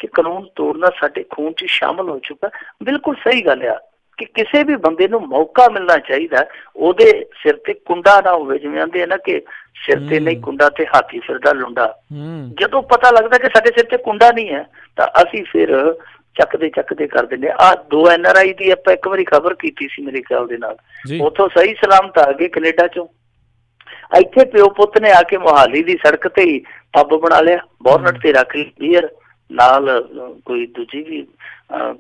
कि कानून तोड़ना साडे खून च शामिल हो चुका, बिल्कुल सही गल आ ਕਿ ਕਿਸੇ ਵੀ ਬੰਦੇ ਨੂੰ ਮੌਕਾ ਮਿਲਣਾ ਚਾਹੀਦਾ, ਉਹਦੇ ਸਿਰ ਤੇ ਕੁੰਡਾ ਨਾ ਹੋਵੇ। ਜਿਵੇਂ ਆਂਦੇ ਆ ਨਾ ਕਿ ਸਿਰ ਤੇ ਨਹੀਂ ਕੁੰਡਾ ਤੇ ਹਾਥੀ ਫਿਰਦਾ ਲੁੰਡਾ। ਜਦੋਂ ਪਤਾ ਲੱਗਦਾ ਕਿ ਸਾਡੇ ਸਿਰ ਤੇ ਕੁੰਡਾ ਨਹੀਂ ਹੈ ਤਾਂ ਅਸੀਂ ਫਿਰ ਚੱਕਦੇ ਕਰ ਦਿੰਦੇ। ਆਹ 2 NRI ਦੀ ਆਪਾਂ ਇੱਕ ਵਾਰੀ ਖਬਰ ਕੀਤੀ ਸੀ ਮੇਰੇ ਖਿਆਲ ਦੇ ਨਾਲ, ਉੱਥੋਂ ਸਹੀ ਸਲਾਮਤ ਆ ਗਏ ਕੈਨੇਡਾ ਚੋਂ। ਇੱਥੇ ਪਿਓ ਪੁੱਤ ਨੇ ਆ ਕੇ ਮੋਹਾਲੀ ਦੀ ਸੜਕ ਤੇ ਹੀ ਪੱਬ ਬਣਾ ਲਿਆ, ਬੋਰਨਟ ਤੇ ਰੱਖ ਲਈ ਬੀਅਰ, ਨਾਲ ਕੋਈ ਦੂਜੀ ਵੀ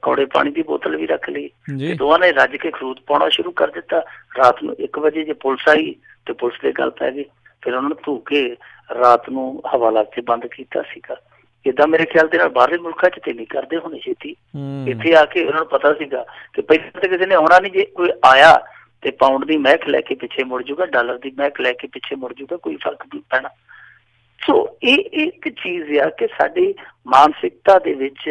ਕੌੜੇ ਪਾਣੀ ਦੀ ਬੋਤਲ ਵੀ ਰੱਖ ਲਈ, ਤੇ ਦੋਵਾਂ ਨੇ ਰੱਜ ਕੇ ਖਰੂਦ ਪਾਉਣਾ ਸ਼ੁਰੂ ਕਰ ਦਿੱਤਾ। ਰਾਤ ਨੂੰ 1 ਵਜੇ ਜੇ ਪੁਲਿਸ ਆਈ ਤੇ ਪੁਲਿਸ ਦੇ ਗੱਲ ਪੈ ਗਈ, ਫਿਰ ਉਹਨਾਂ ਨੂੰ ਧੂ ਕੇ ਰਾਤ ਨੂੰ ਹਵਾਲਾ ਚ ਬੰਦ ਕੀਤਾ ਸੀਗਾ। ਏਦਾਂ ਮੇਰੇ ਖਿਆਲ ਦੇ ਨਾਲ ਬਾਹਰਲੇ ਮੁਲਕਾਂ ਚ ਤੇ ਨਹੀਂ ਕਰਦੇ ਹੋਣੇ ਛੇਤੀ। ਇੱਥੇ ਆ ਕੇ ਉਹਨਾਂ ਨੂੰ ਪਤਾ ਸੀਗਾ ਕਿ ਪਹਿਲਾਂ ਤਾਂ ਕਿਸੇ ਨੇ ਆਉਣਾ ਨਹੀਂ, ਜੇ ਕੋਈ ਆਇਆ ਤੇ ਪਾਉਂਡ ਦੀ ਮਹਿਕ ਲੈ ਕੇ ਪਿੱਛੇ ਮੁੜ ਜੂਗਾ, ਡਾਲਰ ਦੀ ਮਹਿਕ ਲੈ ਕੇ ਪਿੱਛੇ ਮੁੜ ਜੂਗਾ, ਕੋਈ ਫਰਕ ਨਹੀਂ ਪੈਣਾ। ਸੋ ਇਹ ਇੱਕ ਚੀਜ਼ ਆ ਕਿ ਸਾਡੀ ਮਾਨਸਿਕਤਾ ਦੇ ਵਿੱਚ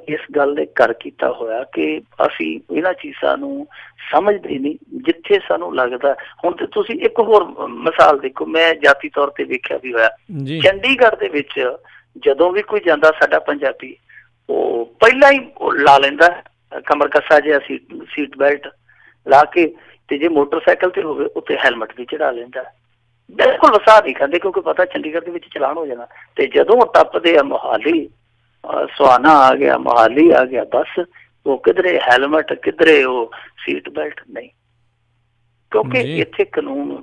ਇਸ ਗੱਲ ਨੇ ਕਰ ਕੀਤਾ ਹੋਇਆ ਕਿ ਅਸੀਂ ਇਹਨਾਂ ਚੀਜ਼ਾਂ ਨੂੰ ਸਮਝਦੇ ਨਹੀਂ। ਜਿੱਥੇ ਸਾਨੂੰ ਲੱਗਦਾ, ਹੁਣ ਤੇ ਤੁਸੀਂ ਇੱਕ ਹੋਰ ਮਿਸਾਲ ਦੇਖੋ, ਮੈਂ ਜਾਤੀ ਤੌਰ ਤੇ ਵੇਖਿਆ ਵੀ ਹੋਇਆ, ਚੰਡੀਗੜ੍ਹ ਦੇ ਵਿੱਚ ਜਦੋਂ ਵੀ ਕੋਈ ਜਾਂਦਾ ਸਾਡਾ ਪੰਜਾਬੀ, ਉਹ ਪਹਿਲਾਂ ਹੀ ਲਾ ਲੈਂਦਾ ਕਮਰ ਕੱਸਾ ਜਿਹਾ ਸੀਟ ਬੈਲਟ ਲਾ ਕੇ, ਤੇ ਜੇ ਮੋਟਰਸਾਈਕਲ ਤੇ ਹੋਵੇ ਉੱਤੇ ਹੈਲਮਟ ਵੀ ਚੜਾ ਲੈਂਦਾ। ਬਿਲਕੁਲ ਵਸਾ ਨਹੀਂ ਖਾਂਦੇ, ਕਿਉਂਕਿ ਪਤਾ ਚੰਡੀਗੜ੍ਹ ਦੇ ਵਿੱਚ ਚਲਾਨ ਹੋ ਜਾਣਾ। ਤੇ ਜਦੋਂ ਟੱਪਦੇ ਆ ਮੋਹਾਲੀ, ਸੁਹਾਣਾ ਆ ਗਿਆ, ਮੋਹਾਲੀ ਆ ਗਿਆ, ਬਸ ਉਹ ਕਿਧਰੇ ਹੈਲਮਟ, ਕਿਧਰੇ ਉਹ ਸੀਟ ਬੈਲਟ ਨਹੀਂ। ਕਿਉਂਕਿ ਇੱਥੇ ਕਾਨੂੰਨ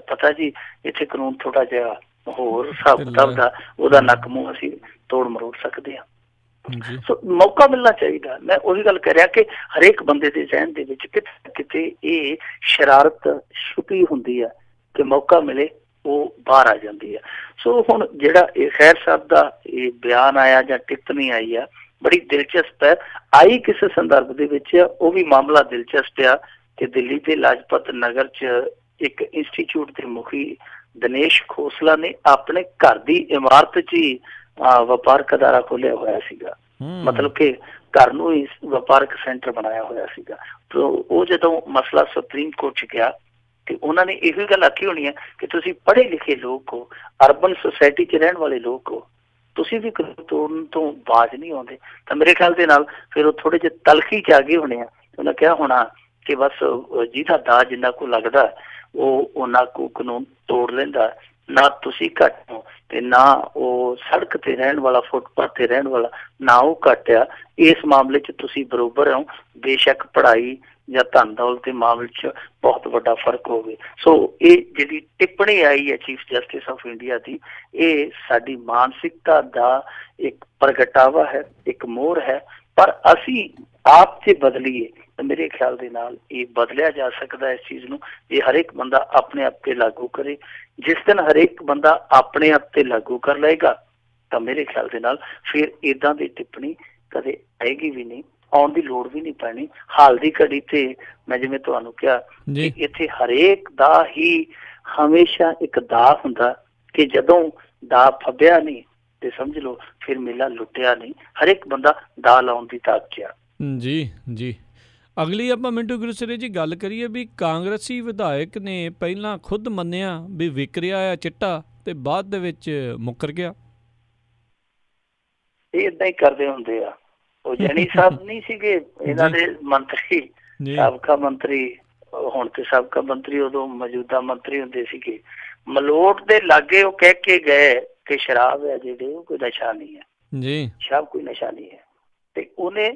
ਪਤਾ ਜੀ, ਇੱਥੇ ਕਾਨੂੰਨ ਥੋੜਾ ਜਿਹਾ ਹੋਰ ਹਿਸਾਬ ਕਿਤਾਬ ਦਾ, ਉਹਦਾ ਨੱਕ ਮੂੰਹ ਅਸੀਂ ਤੋੜ ਮਰੋੜ ਸਕਦੇ ਹਾਂ। ਸੋ ਮੌਕਾ ਮਿਲਣਾ ਚਾਹੀਦਾ। ਮੈਂ ਉਹੀ ਗੱਲ ਕਰ ਰਿਹਾ ਕਿ ਹਰੇਕ ਬੰਦੇ ਦੇ ਜ਼ਹਿਨ ਦੇ ਵਿੱਚ ਕਿਤੇ ਕਿਤੇ ਇਹ ਸ਼ਰਾਰਤ ਛੁਪੀ ਹੁੰਦੀ ਆ ਕਿ ਮੌਕਾ ਮਿਲੇ ਉਹ ਬਾਹਰ ਆ ਜਾਂਦੀ ਆ। ਸੋ ਹੁਣ ਜਿਹੜਾ ਇਹ ਖੈਰ ਸਾਹਿਬ ਦਾ ਇਹ ਬਿਆਨ ਆਇਆ ਜਾਂ ਟਿੱਪਣੀ ਆਈ ਆ, ਬੜੀ ਦਿਲਚਸਪ ਹੈ। ਆਈ ਕਿਸੇ ਸੰਦਰਭ ਦੇ ਵਿੱਚ, ਉਹ ਵੀ ਮਾਮਲਾ ਦਿਲਚਸਪ ਆ ਕਿ ਦਿੱਲੀ ਦੇ ਲਾਜਪਤ ਨਗਰ 'ਚ ਇੱਕ ਇੰਸਟੀਚਿਊਟ ਦੇ ਮੁਖੀ ਦਿਨੇਸ਼ ਖੋਸਲਾ ਨੇ ਆਪਣੇ ਘਰ ਦੀ ਇਮਾਰਤ 'ਚ ਹੀ ਵਪਾਰਕ ਅਦਾਰਾ ਖੋਲਿਆ ਹੋਇਆ ਸੀਗਾ। ਮਤਲਬ ਕਿ ਘਰ ਨੂੰ ਹੀ ਵਪਾਰਕ ਸੈਂਟਰ ਬਣਾਇਆ ਹੋਇਆ ਸੀਗਾ। ਉਹ ਜਦੋਂ ਮਸਲਾ ਸੁਪਰੀਮ ਕੋਰਟ 'ਚ ਗਿਆ ਤੇ ਉਹਨਾਂ ਨੇ ਇਹੋ ਗੱਲ ਆਖੀ ਹੋਣੀ ਹੈ ਕਿ ਤੁਸੀਂ ਪੜ੍ਹੇ ਲਿਖੇ ਲੋਕ ਹੋ, ਅਰਬਨ ਸੁਸਾਇਟੀ 'ਚ ਰਹਿਣ ਵਾਲੇ ਲੋਕ ਹੋ, ਤੁਸੀਂ ਵੀ ਕਾਨੂੰਨ ਤੋੜਨ ਤੋਂ ਬਾਜ਼ ਨਹੀਂ ਆਉਂਦੇ। ਤਾਂ ਮੇਰੇ ਖਿਆਲ ਦੇ ਨਾਲ ਫਿਰ ਉਹ ਥੋੜੇ ਜਿਹੇ ਤਲਖੀ 'ਚ ਆ ਗਏ ਹੋਣੇ ਆ। ਉਹਨਾਂ ਕਿਹਾ ਹੋਣਾ ਕਿ ਬਸ ਜਿਹਦਾ ਦਾਜ ਜਿੰਨਾ ਕੋ ਲੱਗਦਾ ਉਹ ਉਹਨਾਂ ਕੋ ਕਾਨੂੰਨ ਤੋੜ ਲੈਂਦਾ, ਨਾ ਤੁਸੀਂ ਘੱਟ ਹੋ ਤੇ ਨਾ ਉਹ ਸੜਕ ਤੇ ਰਹਿਣ ਵਾਲਾ, ਫੁੱਟਪਾਥ ਤੇ ਰਹਿਣ ਵਾਲਾ, ਨਾ ਉਹ ਘੱਟ ਆ। ਇਸ ਮਾਮਲੇ 'ਚ ਤੁਸੀਂ ਬਰੋਬਰ ਹੋ, ਬੇਸ਼ੱਕ ਪੜ੍ਹਾਈ ਜਾਂ ਧਨ ਦੌਲਤ ਦੇ ਮਾਮਲੇ 'ਚ ਬਹੁਤ ਵੱਡਾ ਫਰਕ ਹੋਵੇ। ਸੋ ਇਹ ਜਿਹੜੀ ਟਿੱਪਣੀ ਆਈ ਹੈ ਚੀਫ ਜਸਟਿਸ ਆਫ ਇੰਡੀਆ ਦੀ, ਇਹ ਸਾਡੀ ਮਾਨਸਿਕਤਾ ਦਾ ਇੱਕ ਪ੍ਰਗਟਾਵਾ ਹੈ, ਇੱਕ ਮੋਹਰ ਹੈ। ਪਰ ਅਸੀਂ ਆਪ 'ਚ ਬਦਲੀਏ ਤਾਂ ਮੇਰੇ ਖਿਆਲ ਦੇ ਨਾਲ ਇਹ ਬਦਲਿਆ ਜਾ ਸਕਦਾ ਇਸ ਚੀਜ਼ ਨੂੰ, ਜੇ ਹਰੇਕ ਬੰਦਾ ਆਪਣੇ ਆਪ ਤੇ ਲਾਗੂ ਕਰੇ। ਜਿਸ ਦਿਨ ਹਰੇਕ ਬੰਦਾ ਆਪਣੇ ਆਪ ਤੇ ਲਾਗੂ ਕਰ ਲਏਗਾ ਤਾਂ ਮੇਰੇ ਖਿਆਲ ਦੇ ਨਾਲ ਫਿਰ ਏਦਾਂ ਦੀ ਟਿੱਪਣੀ ਕਦੇ ਆਏਗੀ ਵੀ ਨਹੀਂ, ਆਉਣ ਦੀ ਲੋੜ ਵੀ ਨਹੀਂ ਪੈਣੀ। ਹਾਲ ਦੀ ਘੜੀ ਤੇ ਮੈਂ ਜਿਵੇਂ ਤੁਹਾਨੂੰ ਕਿਹਾ ਕਿ ਇੱਥੇ ਹਰੇਕ ਦਾ ਹੀ ਹਮੇਸ਼ਾ ਇੱਕ ਦਾਅ ਹੁੰਦਾ ਕਿ ਜਦੋਂ ਦਾਅ ਫੱਬਿਆ ਨਹੀਂ ਤੇ ਸਮਝ ਲਓ ਫਿਰ ਮੇਲਾ ਲੁੱਟਿਆ ਨਹੀਂ। ਹਰੇਕ ਬੰਦਾ ਦਾਅ ਲਾਉਣ ਦੀ ਤਾਕ 'ਚ ਆ। ਜੀ ਅਗਲੀ ਆਪਾਂ ਮਿੰਟੂ ਗੁਰਸਰੇ ਜੀ ਗੱਲ ਕਰੀਏ ਵੀ ਕਾਂਗਰਸੀ ਵਿਧਾਇਕ ਨੇ ਪਹਿਲਾਂ ਖੁਦ ਮੰਨਿਆ ਵੀ ਵਿਕ ਰਿਹਾ ਆ ਚਿੱਟਾ ਤੇ ਬਾਅਦ ਦੇ ਵਿੱਚ ਮੁੱਕਰ ਗਿਆ। ਇਹ ਏਦਾਂ ਹੀ ਕਰਦੇ ਹੁੰਦੇ ਆ। ਉਹ ਜੈਨੀ ਸਾਹਿਬ ਨਹੀਂ ਸੀਗੇ ਇਹਨਾਂ ਦੇ ਮੰਤਰੀ, ਸਾਬਕਾ ਮੰਤਰੀ, ਹੁਣ ਤੇ ਸਾਬਕਾ ਮੰਤਰੀ, ਉਦੋਂ ਮੌਜੂਦਾ ਮੰਤਰੀ ਹੁੰਦੇ ਸੀਗੇ। ਮਲੋਟ ਦੇ ਲਾਗੇ ਉਹ ਕਹਿ ਕੇ ਗਏ ਕਿ ਸ਼ਰਾਬ ਹੈ ਜਿਹੜੇ ਉਹ ਕੋਈ ਨਸ਼ਾ ਨਹੀਂ ਹੈ, ਸ਼ਰਾਬ ਕੋਈ ਨਸ਼ਾ ਨਹੀਂ ਹੈ। ਤੇ ਉਹਨੇ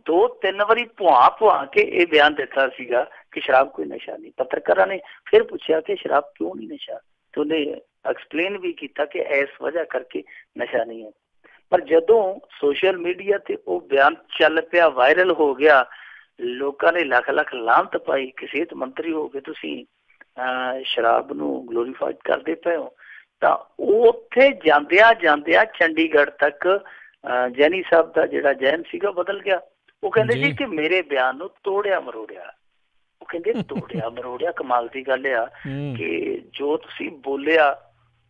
2-3 ਵਾਰੀ ਭੁਆ ਕੇ ਇਹ ਬਿਆਨ ਦਿੱਤਾ ਸੀਗਾ ਕਿ ਸ਼ਰਾਬ ਕੋਈ ਨਸ਼ਾ ਨਹੀਂ। ਪੱਤਰਕਾਰਾਂ ਨੇ ਫਿਰ ਪੁੱਛਿਆ ਕਿ ਸ਼ਰਾਬ ਕਿਉਂ ਨਹੀਂ ਨਸ਼ਾ, ਤੇ ਉਹਨੇ ਐਕਸਪਲੇਨ ਵੀ ਕੀਤਾ ਕਿ ਇਸ ਵਜ੍ਹਾ ਕਰਕੇ ਨਸ਼ਾ ਨਹੀਂ ਹੈ। ਪਰ ਜਦੋਂ ਸੋਸ਼ਲ ਮੀਡੀਆ ਤੇ ਉਹ ਬਿਆਨ ਚੱਲ ਪਿਆ, ਵਾਇਰਲ ਹੋ ਗਿਆ, ਲੋਕਾਂ ਨੇ ਲੱਖ ਲਾਹਨਤ ਪਾਈ ਕਿ ਸਿਹਤ ਮੰਤਰੀ ਹੋ ਕੇ ਤੁਸੀਂ ਸ਼ਰਾਬ ਨੂੰ ਗਲੋਰੀਫਾਈਡ ਕਰਦੇ ਪਏ ਹੋ। ਤਾਂ ਉੱਥੇ ਜਾਂਦਿਆਂ ਚੰਡੀਗੜ੍ਹ ਤੱਕ ਜੈਨੀ ਸਾਹਿਬ ਦਾ ਜਿਹੜਾ ਜੈਨ ਸੀਗਾ ਬਦਲ ਗਿਆ। ਉਹ ਕਹਿੰਦੇ ਜੀ ਕਿ ਮੇਰੇ ਬਿਆਨ ਨੂੰ ਤੋੜਿਆ ਮਰੋੜਿਆ। ਉਹ ਕਹਿੰਦੇ ਤੋੜਿਆ ਮਰੋੜਿਆ, ਕਮਾਲ ਦੀ ਗੱਲ ਆ ਕਿ ਜੋ ਤੁਸੀਂ ਬੋਲਿਆ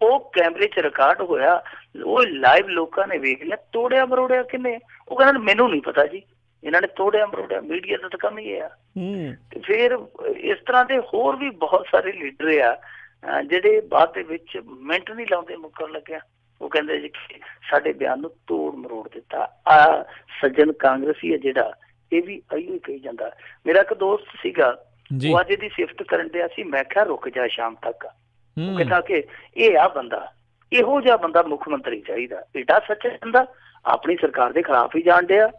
ਉਹ ਕੈਮਰੇ 'ਚ ਰਿਕਾਰਡ ਹੋਇਆ, ਉਹ ਲਾਈਵ ਲੋਕਾਂ ਨੇ ਵੇਖ ਲਿਆ। ਤੋੜਿਆ ਮਰੋੜਿਆ ਕਿੰਨੇ? ਉਹ ਕਹਿੰਦੇ ਮੈਨੂੰ ਨਹੀਂ ਪਤਾ ਜੀ, ਇਹਨਾਂ ਨੇ ਤੋੜਿਆ ਮਰੋੜਿਆ, ਮੀਡੀਆ ਦਾ ਤਾਂ ਕੰਮ ਹੀ ਆ। ਤੇ ਫਿਰ ਇਸ ਤਰ੍ਹਾਂ ਦੇ ਹੋਰ ਵੀ ਬਹੁਤ ਸਾਰੇ ਲੀਡਰ ਆ ਜਿਹੜੇ ਬਾਅਦ ਦੇ ਵਿੱਚ ਮਿੰਟ ਨਹੀਂ ਲਾਉਂਦੇ ਮੁੱਕਰਨ ਲੱਗਿਆ। ਉਹ ਕਹਿੰਦੇ ਜੀ ਸਾਡੇ ਬਿਆਨ ਨੂੰ ਤੋੜ ਮਰੋੜ ਦਿੱਤਾ। ਸੱਜਣ ਕਾਂਗਰਸੀ ਹੈ ਜਿਹੜਾ, ਇਹ ਵੀ ਇਹੀਓ ਕਹੀ ਜਾਂਦਾ। ਮੇਰਾ ਇੱਕ ਦੋਸਤ ਸੀਗਾ, ਉਹ ਅੱਜ ਇਹਦੀ ਸਿਫਤ ਕਰਨ ਡਿਆ ਸੀ। ਮੈਂ ਕਿਹਾ ਰੁਕ ਜਾ ਸ਼ਾਮ ਤੱਕ। ਉਹ ਕਹਿੰਦਾ ਕਿ ਇਹ ਆ ਬੰਦਾ, ਇਹੋ ਜਿਹਾ ਬੰਦਾ ਮੁੱਖ ਮੰਤਰੀ ਚਾਹੀਦਾ। ਏਡਾ ਸੱਚਾ ਬੰਦਾ, ਆਪਣੀ ਸਰਕਾਰ ਦੇ ਖਿਲਾਫ ਹੀ ਜਾਣ ਡਿਆ।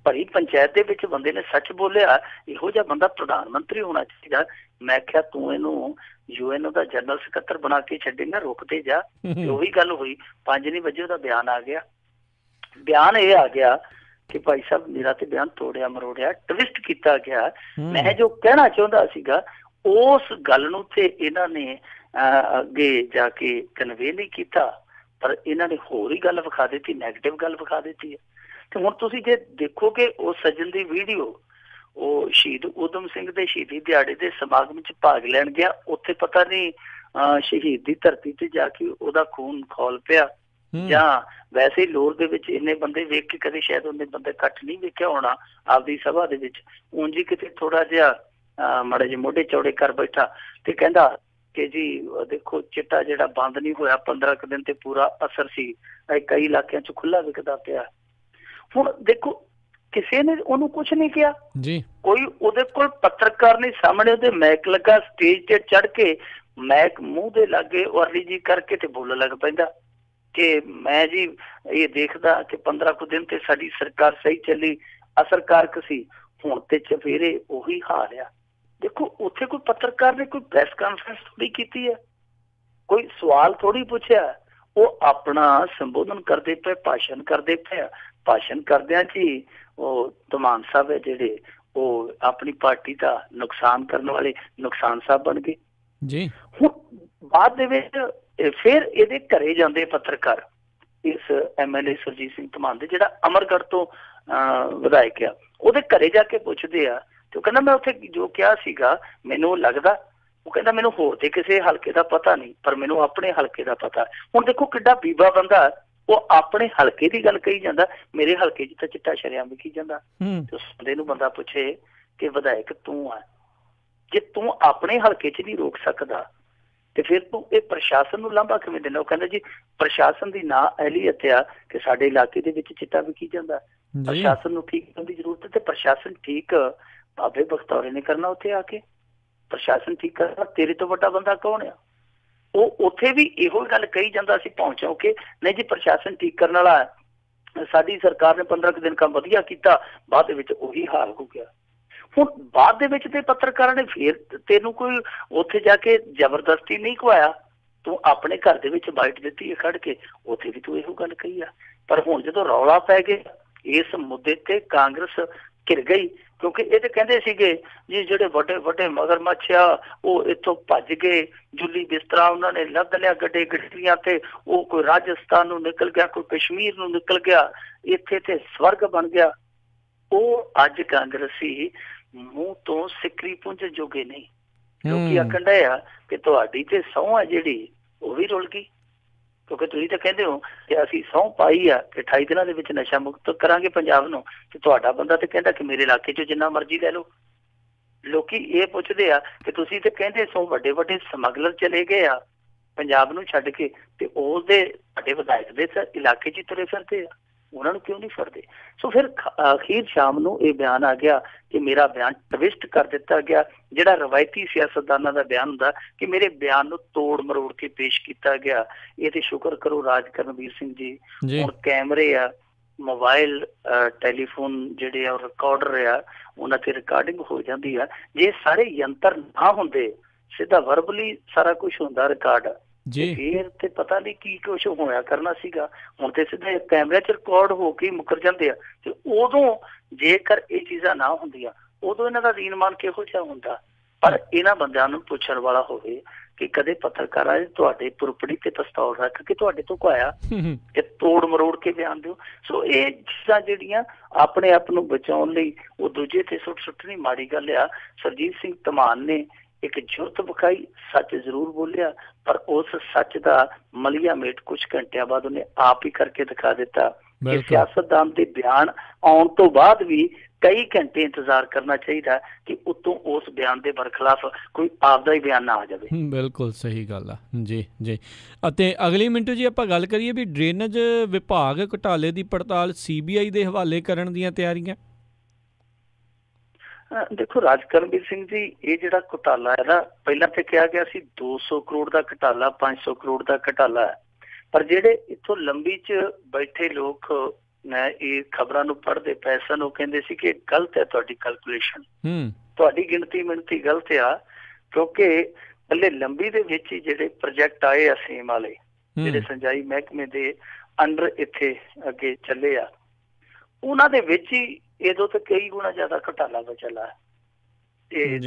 ਭਰੀ ਪੰਚਾਇਤ ਦੇ ਵਿੱਚ ਬੰਦੇ ਨੇ ਸੱਚ ਬੋਲਿਆ, ਇਹੋ ਜਿਹਾ ਬੰਦਾ ਪ੍ਰਧਾਨ ਮੰਤਰੀ ਹੋਣਾ ਚਾਹੀਦਾ। ਮੈਂ ਕਿਹਾ ਤੂੰ ਇਹਨੂੰ UN ਦਾ ਜਨਰਲ ਸਕੱਤਰ ਬਣਾ ਕੇ ਛੱਡੇਗਾ, ਰੁਕਦੇ ਜਾ। ਤੇ ਉਹੀ ਗੱਲ ਹੋਈ, 5 ਨਹੀਂ ਵਜੇ ਉਹਦਾ ਬਿਆਨ ਆ ਗਿਆ। ਬਿਆਨ ਇਹ ਆ ਗਿਆ ਕਿ ਭਾਈ ਸਾਹਿਬ ਮੇਰਾ ਤੇ ਬਿਆਨ ਤੋੜਿਆ ਮਰੋੜਿਆ, ਟਵਿਸਟ ਕੀਤਾ ਗਿਆ। ਮੈਂ ਜੋ ਕਹਿਣਾ ਚਾਹੁੰਦਾ ਸੀਗਾ ਉਸ ਗੱਲ ਨੂੰ ਤੇ ਇਹਨਾਂ ਨੇ ਅੱਗੇ ਜਾ ਕੇ ਕਨਵੇ ਨਹੀਂ ਕੀਤਾ, ਪਰ ਇਹਨਾਂ ਨੇ ਹੋਰ ਹੀ ਗੱਲ ਵਿਖਾ ਦਿੱਤੀ, ਨੈਗੇਟਿਵ ਗੱਲ ਵਿਖਾ ਦਿੱਤੀ ਹੈ। ਤੇ ਹੁਣ ਤੁਸੀਂ ਜੇ ਦੇਖੋਗੇ ਉਹ ਸੱਜਣ ਦੀ ਵੀਡੀਓ, ਉਹ ਸ਼ਹੀਦ ਊਧਮ ਸਿੰਘ ਦੇ ਸ਼ਹੀਦੀ ਦਿਹਾੜੇ ਦੇ ਸਮਾਗਮ 'ਚ ਭਾਗ ਲੈਣ ਗਿਆ। ਉੱਥੇ ਪਤਾ ਨਹੀਂ ਸ਼ਹੀਦ ਦੀ ਧਰਤੀ ਤੇ ਜਾ ਕੇ ਉਹਦਾ ਖੂਨ ਖੌਲ ਪਿਆ, ਜਾਂ ਵੈਸੇ ਲੋਰ ਦੇ ਵਿੱਚ ਇੰਨੇ ਬੰਦੇ ਵੇਖ ਕੇ ਕਦੇ ਸ਼ਾਇਦ ਉਹਨੇ ਬੰਦੇ ਇਕੱਠ ਨਹੀਂ ਵੇਖਿਆ ਹੋਣਾ ਆਪਦੀ ਸਭਾ ਦੇ ਵਿੱਚ। ਉਂਝ ਹੀ ਕਿਤੇ ਥੋੜਾ ਜਿਹਾ ਮਾੜੇ ਜਿਹੇ ਮੋਢੇ ਚੌੜੇ ਕਰ ਬੈਠਾ ਤੇ ਕਹਿੰਦਾ ਕਿ ਜੀ ਦੇਖੋ ਚਿੱਟਾ ਜਿਹੜਾ ਬੰਦ ਨਹੀਂ ਹੋਇਆ 15 ਕੁ ਦਿਨ ਤੇ ਪੂਰਾ ਅਸਰ ਸੀ, ਕਈ ਇਲਾਕਿਆਂ 'ਚ ਖੁੱਲਾ ਵਿਕਦਾ ਪਿਆ। ਹੁਣ ਦੇਖੋ ਕਿਸੇ ਨੇ ਉਹਨੂੰ ਕੁਛ ਨਹੀਂ ਕਿਹਾ ਜੀ, ਕੋਈ ਉਹਦੇ ਕੋਲ ਪੱਤਰਕਾਰ ਨਹੀਂ, ਸਾਹਮਣੇ ਉਹਦੇ ਮੈਕ ਲੱਗਾ, ਸਟੇਜ ਤੇ ਚੜ੍ਹ ਕੇ ਮੈਕ ਮੂੰਹ ਦੇ ਲਾਗੇ ਅਰਲੀ ਜੀ ਕਰਕੇ ਤੇ ਬੋਲਣ ਲੱਗ ਪੈਂਦਾ ਕਿ ਮੈਂ ਜੀ ਇਹ ਦੇਖਦਾ ਕਿ 15 ਕੁ ਦਿਨ ਤੇ ਸਾਡੀ ਸਰਕਾਰ ਸਹੀ ਚੱਲੀ, ਅਸਰਕਾਰਕ ਸੀ, ਹੁਣ ਤੇ ਚਫੇਰੇ ਉਹੀ ਹਾਲ ਆ। ਦੇਖੋ ਉੱਥੇ ਕੋਈ ਪੱਤਰਕਾਰ ਨੇ ਕੋਈ ਪ੍ਰੈਸ ਕਾਨਫਰੰਸ ਥੋੜੀ ਕੀਤੀ ਹੈ, ਕੋਈ ਸਵਾਲ ਥੋੜੀ ਪੁੱਛਿਆ। ਉਹ ਆਪਣਾ ਸੰਬੋਧਨ ਕਰਦੇ ਪਏ, ਭਾਸ਼ਣ ਕਰਦੇ ਪਏ। ਭਾਸ਼ਣ ਕਰਦਿਆਂ ਜੀ ਉਹ ਧਮਾਨ ਸਾਹਿਬ ਹੈ ਜਿਹੜੇ, ਉਹ ਆਪਣੀ ਪਾਰਟੀ ਦਾ ਨੁਕਸਾਨ ਕਰਨ ਵਾਲੇ ਨੁਕਸਾਨ ਸਾਹਿਬ ਬਣ ਗਏ ਜੀ। ਹੁਣ ਬਾਅਦ ਦੇ ਵਿੱਚ ਫਿਰ ਇਹਦੇ ਘਰੇ ਜਾਂਦੇ ਪੱਤਰਕਾਰ, ਇਸ MLA ਸੁਰਜੀਤ ਸਿੰਘ ਧਮਾਨ ਦੇ, ਜਿਹੜਾ ਅਮਰਗੜ੍ਹ ਤੋਂ ਵਿਧਾਇਕ ਆ, ਉਹਦੇ ਘਰੇ ਜਾ ਕੇ ਪੁੱਛਦੇ ਆ ਤੇ ਉਹ ਕਹਿੰਦਾ ਮੈਂ ਉੱਥੇ ਜੋ ਕਿਹਾ ਸੀਗਾ ਮੈਨੂੰ ਲੱਗਦਾ, ਉਹ ਕਹਿੰਦਾ ਮੈਨੂੰ ਹੋਰ ਤੇ ਕਿਸੇ ਹਲਕੇ ਦਾ ਪਤਾ ਨਹੀਂ, ਪਰ ਮੈਨੂੰ ਆਪਣੇ ਹਲਕੇ ਦਾ ਪਤਾ। ਹੁਣ ਦੇਖੋ ਕਿੱਡਾ ਬੀਬਾ ਬੰਦਾ, ਉਹ ਆਪਣੇ ਹਲਕੇ ਦੀ ਗੱਲ ਕਹੀ ਜਾਂਦਾ, ਮੇਰੇ ਹਲਕੇ 'ਚ ਤਾਂ ਚਿੱਟਾ ਸ਼ਰੇਆਮ ਵਿਕੀ ਜਾਂਦਾ। ਤੇ ਉਸ ਬੰਦੇ ਨੂੰ ਬੰਦਾ ਪੁੱਛੇ ਕਿ ਵਿਧਾਇਕ ਤੂੰ ਆ, ਜੇ ਤੂੰ ਆਪਣੇ ਹਲਕੇ 'ਚ ਨਹੀਂ ਰੋਕ ਸਕਦਾ ਤੇ ਫਿਰ ਤੂੰ ਇਹ ਪ੍ਰਸ਼ਾਸਨ ਨੂੰ ਲਾਂਭਾ ਕਿਵੇਂ ਦਿੰਦਾ? ਉਹ ਕਹਿੰਦਾ ਜੀ ਪ੍ਰਸ਼ਾਸਨ ਦੀ ਨਾ ਅਹਿਲੀਅਤ ਆ ਕਿ ਸਾਡੇ ਇਲਾਕੇ ਦੇ ਵਿੱਚ ਚਿੱਟਾ ਵਿਕੀ ਜਾਂਦਾ, ਪ੍ਰਸ਼ਾਸਨ ਨੂੰ ਠੀਕ ਕਰਨ ਦੀ ਜ਼ਰੂਰਤ ਹੈ। ਤੇ ਪ੍ਰਸ਼ਾਸਨ ਠੀਕ ਬਾਬੇ ਬਖਤੌਰੇ ਨੇ ਕਰਨਾ ਉੱਥੇ ਆ ਕੇ, ਪ੍ਰਸ਼ਾਸਨ ਠੀਕ ਕਰਨਾ, ਤੇਰੇ ਤੋਂ ਵੱਡਾ ਬੰਦਾ ਕੌਣ ਆ? ਉਹ ਉੱਥੇ ਵੀ ਇਹੋ ਗੱਲ ਕਹੀ ਜਾਂਦਾ ਸੀ ਪਹੁੰਚੋ ਕੇ ਨਹੀਂ ਜੀ ਪ੍ਰਸ਼ਾਸਨ ਠੀਕ ਕਰਨ ਵਾਲਾ, ਸਾਡੀ ਸਰਕਾਰ ਨੇ 15 ਕੁ ਦਿਨ ਕੰਮ ਵਧੀਆ ਕੀਤਾ, ਬਾਅਦ ਦੇ ਵਿੱਚ ਉਹੀ ਹਾਲ ਹੋ ਗਿਆ। ਹੁਣ ਬਾਅਦ ਦੇ ਵਿੱਚ ਤੇ ਪੱਤਰਕਾਰਾਂ ਨੇ ਫੇਰ ਤੈਨੂੰ ਕੋਈ ਉੱਥੇ ਜਾ ਕੇ ਜ਼ਬਰਦਸਤੀ ਨਹੀਂ ਖਵਾਇਆ, ਤੂੰ ਆਪਣੇ ਘਰ ਦੇ ਵਿੱਚ ਬਾਈਟ ਦਿੱਤੀ ਹੈ ਖੜ ਕੇ, ਉੱਥੇ ਵੀ ਤੂੰ ਇਹੋ ਗੱਲ ਕਹੀ ਆ। ਪਰ ਹੁਣ ਜਦੋਂ ਰੌਲਾ ਪੈ ਗਿਆ ਇਸ ਮੁੱਦੇ ਤੇ ਕਾਂਗਰਸ ਘਿਰ ਗਈ, ਕਿਉਂਕਿ ਇਹ ਤੇ ਕਹਿੰਦੇ ਸੀਗੇ ਜੀ ਜਿਹੜੇ ਵੱਡੇ ਵੱਡੇ ਮਗਰਮੱਛ ਆ ਉਹ ਇੱਥੋਂ ਭੱਜ ਗਏ, ਜੁੱਲੀ ਬਿਸਤਰਾ ਉਹਨਾਂ ਨੇ ਲੱਦ ਲਿਆ ਗੱਡੇ ਗੱਡੀਆਂ ਤੇ, ਉਹ ਕੋਈ ਰਾਜਸਥਾਨ ਨੂੰ ਨਿਕਲ ਗਿਆ, ਕੋਈ ਕਸ਼ਮੀਰ ਨੂੰ ਨਿਕਲ ਗਿਆ, ਇੱਥੇ ਤੇ ਸਵਰਗ ਬਣ ਗਿਆ। ਉਹ ਅੱਜ ਕਾਂਗਰਸੀ ਮੂੰਹ ਤੋਂ ਸਿੱਕਰੀ ਪੁੰਜ ਜੋਗੇ ਨਹੀਂ। ਲੋਕੀ ਆਖਣ ਡਏ ਆ ਕਿ ਤੁਹਾਡੀ ਤੇ ਸਹੁੰ ਆ ਜਿਹੜੀ ਉਹ ਵੀ ਰੁਲ ਗਈ, ਕਿਉਂਕਿ ਤੁਸੀਂ ਤਾਂ ਕਹਿੰਦੇ ਹੋ ਕਿ ਅਸੀਂ ਸਹੁੰ ਪਾਈ ਆ ਕਿ 28 ਦਿਨਾਂ ਦੇ ਵਿੱਚ ਨਸ਼ਾ ਮੁਕਤ ਕਰਾਂਗੇ ਪੰਜਾਬ ਨੂੰ, ਤੇ ਤੁਹਾਡਾ ਬੰਦਾ ਤੇ ਕਹਿੰਦਾ ਕਿ ਮੇਰੇ ਇਲਾਕੇ 'ਚ ਜਿੰਨਾ ਮਰਜ਼ੀ ਲੈ ਲਓ। ਲੋਕੀ ਇਹ ਪੁੱਛਦੇ ਆ ਕਿ ਤੁਸੀਂ ਤੇ ਕਹਿੰਦੇ ਸੋ ਵੱਡੇ ਵੱਡੇ ਸਮਗਲਰ ਚਲੇ ਗਏ ਆ ਪੰਜਾਬ ਨੂੰ ਛੱਡ ਕੇ, ਤੇ ਉਹਦੇ ਵੱਡੇ ਵਿਧਾਇਕ ਦੇ ਇਲਾਕੇ 'ਚ ਹੀ ਤੁਰੇ ਫਿਰਦੇ ਆ, ਉਹਨਾਂ ਨੂੰ ਕਿਉਂ ਨਹੀਂ ਫੜਦੇ? ਸੋ ਫਿਰ ਅਖੀਰ ਸ਼ਾਮ ਨੂੰ ਇਹ ਬਿਆਨ ਆ ਗਿਆ ਕਿ ਮੇਰਾ ਬਿਆਨ ਟਵਿਸਟ ਕਰ ਦਿੱਤਾ ਗਿਆ। ਜਿਹੜਾ ਰਵਾਇਤੀ ਸਿਆਸਤਦਾਨਾਂ ਦਾ ਬਿਆਨ ਹੁੰਦਾ ਕਿ ਮੇਰੇ ਬਿਆਨ ਨੂੰ ਤੋੜ ਮਰੋੜ ਕੇ ਪੇਸ਼ ਕੀਤਾ ਗਿਆ, ਇਹ ਤੇ ਸ਼ੁਕਰ ਕਰੋ ਰਾਜ ਕਰਨਵੀਰ ਸਿੰਘ ਜੀ ਹੁਣ ਕੈਮਰੇ ਆ, ਮੋਬਾਈਲ ਟੈਲੀਫੋਨ ਜਿਹੜੇ ਆ ਰਿਕਾਰਡਰ ਆ, ਉਹਨਾਂ ਤੇ ਰਿਕਾਰਡਿੰਗ ਹੋ ਜਾਂਦੀ ਆ। ਜੇ ਸਾਰੇ ਯੰਤਰ ਨਾ ਹੁੰਦੇ, ਸਿੱਧਾ ਵਰਬਲੀ ਸਾਰਾ ਕੁਛ ਹੁੰਦਾ ਰਿਕਾਰਡ, ਫੇਰ ਤੇ ਪਤਾ ਨਹੀਂ ਕੀ ਕੁਛ ਹੋਇਆ ਕਰਨਾ ਸੀਗਾ। ਹੁਣ ਤੇ ਸਿੱਧਾ ਕੈਮਰੇ 'ਚ ਰਿਕਾਰਡ ਹੋ ਕੇ ਮੁੱਕਰ ਜਾਂਦੇ ਆ। ਤੇ ਉਦੋਂ ਜੇਕਰ ਇਹ ਚੀਜ਼ਾਂ ਨਾ ਹੁੰਦੀਆਂ, ਉਦੋਂ ਇਹਨਾਂ ਦਾ ਦੀਨਮਾਨ ਕਿਹੋ ਜਿਹਾ ਹੁੰਦਾ? ਪਰ ਇਹਨਾਂ ਬੰਦਿਆਂ ਨੂੰ ਪੁੱਛਣ ਵਾਲਾ ਹੋਵੇ ਕਿ ਕਦੇ ਪੱਤਰਕਾਰਾਂ ਤੁਹਾਡੇ ਪੁਰਪੜੀ ਤੇ ਪਿਸਤੌਲ ਰੱਖ ਕੇ ਤੁਹਾਡੇ ਤੋਂ ਕਹਾਇਆ ਕਿ ਤੋੜ ਮਰੋੜ ਕੇ ਬਿਆਨ ਦਿਓ। ਸੋ ਇਹ ਚੀਜ਼ਾਂ ਜਿਹੜੀਆਂ ਆਪਣੇ ਆਪ ਨੂੰ ਬਚਾਉਣ ਲਈ ਉਹ ਦੂਜੇ ਤੇ ਸੁੱਟਣੀ ਮਾੜੀ ਗੱਲ ਆ। ਸੁਰਜੀਤ ਸਿੰਘ ਧਮਾਨ ਨੇ ਇੱਕ ਜੁਰਤ ਵਿਖਾਈ, ਸੱਚ ਜ਼ਰੂਰ ਬੋਲਿਆ, ਪਰ ਉਸ ਸੱਚ ਦਾ ਮਲੀਆ ਮੇਟ ਕੁਝ ਘੰਟਿਆਂ ਬਾਅਦ ਉਹਨੇ ਆਪ ਹੀ ਕਰਕੇ ਦਿਖਾ ਦਿੱਤਾ। ਸਿਆਸਤਦਾਨ ਦੇ ਬਿਆਨ ਆਉਣ ਤੋਂ ਬਾਅਦ ਵੀ ਕਈ ਘੰਟੇ ਇੰਤਜ਼ਾਰ ਕਰਨਾ ਚਾਹੀਦਾ ਕਿ ਉੱਤੋਂ ਉਸ ਬਿਆਨ ਦੇ ਬਰਖਲਾਫ ਕੋਈ ਆਪਦਾ ਹੀ ਬਿਆਨ ਨਾ ਆ ਜਾਵੇ। ਬਿਲਕੁਲ ਸਹੀ ਗੱਲ ਆ ਜੀ ਜੀ। ਅਤੇ ਅਗਲੀ ਮਿੰਟੂ ਜੀ ਆਪਾਂ ਗੱਲ ਕਰੀਏ ਵੀ ਡਰੇਨੇਜ ਵਿਭਾਗ ਘੁਟਾਲੇ ਦੀ ਪੜਤਾਲ CBI ਦੇ ਹਵਾਲੇ ਕਰਨ ਦੀਆਂ ਤਿਆਰੀਆਂ। ਦੇਖੋ ਰਾਜਕਰਮਵੀਰ ਸਿੰਘ ਜੀ, ਇਹ ਜਿਹੜਾ ਘੁਟਾਲਾ ਹੈ ਨਾ, ਪਹਿਲਾਂ ਤੇ ਕਿਹਾ ਗਿਆ ਸੀ 200 ਕਰੋੜ ਦਾ ਘੁਟਾਲਾ, 500 ਕਰੋੜ ਦਾ ਘੁਟਾਲਾ ਹੈ, ਪਰ ਜਿਹੜੇ ਇੱਥੋਂ ਲੰਬੀ ਚ ਬੈਠੇ ਲੋਕ ਇਹ ਖਬਰਾਂ ਨੂੰ ਪੜ੍ਹਦੇ ਪਏ ਸਨ, ਉਹ ਕਹਿੰਦੇ ਸੀ ਕਿ ਗਲਤ ਹੈ ਤੁਹਾਡੀ ਕੈਲਕੂਲੇਸ਼ਨ, ਤੁਹਾਡੀ ਗਿਣਤੀ ਮਿਣਤੀ ਗਲਤ ਆ, ਕਿਉਂਕਿ ਪਹਿਲੇ ਲੰਬੀ ਦੇ ਵਿੱਚ ਹੀ ਜਿਹੜੇ ਪ੍ਰੋਜੈਕਟ ਆਏ ਆ ਸੇਮ ਵਾਲੇ, ਜਿਹੜੇ ਸਿੰਜਾਈ ਮਹਿਕਮੇ ਦੇ ਅੰਡਰ ਇੱਥੇ ਅੱਗੇ ਚੱਲੇ ਆ, ਉਹਨਾਂ ਦੇ ਵਿੱਚ ਹੀ ਇਹਦੋਂ ਤਾਂ ਕਈ ਗੁਣਾ ਜ਼ਿਆਦਾ ਘੁਟਾਲਾ ਚੱਲਾ ਇਹ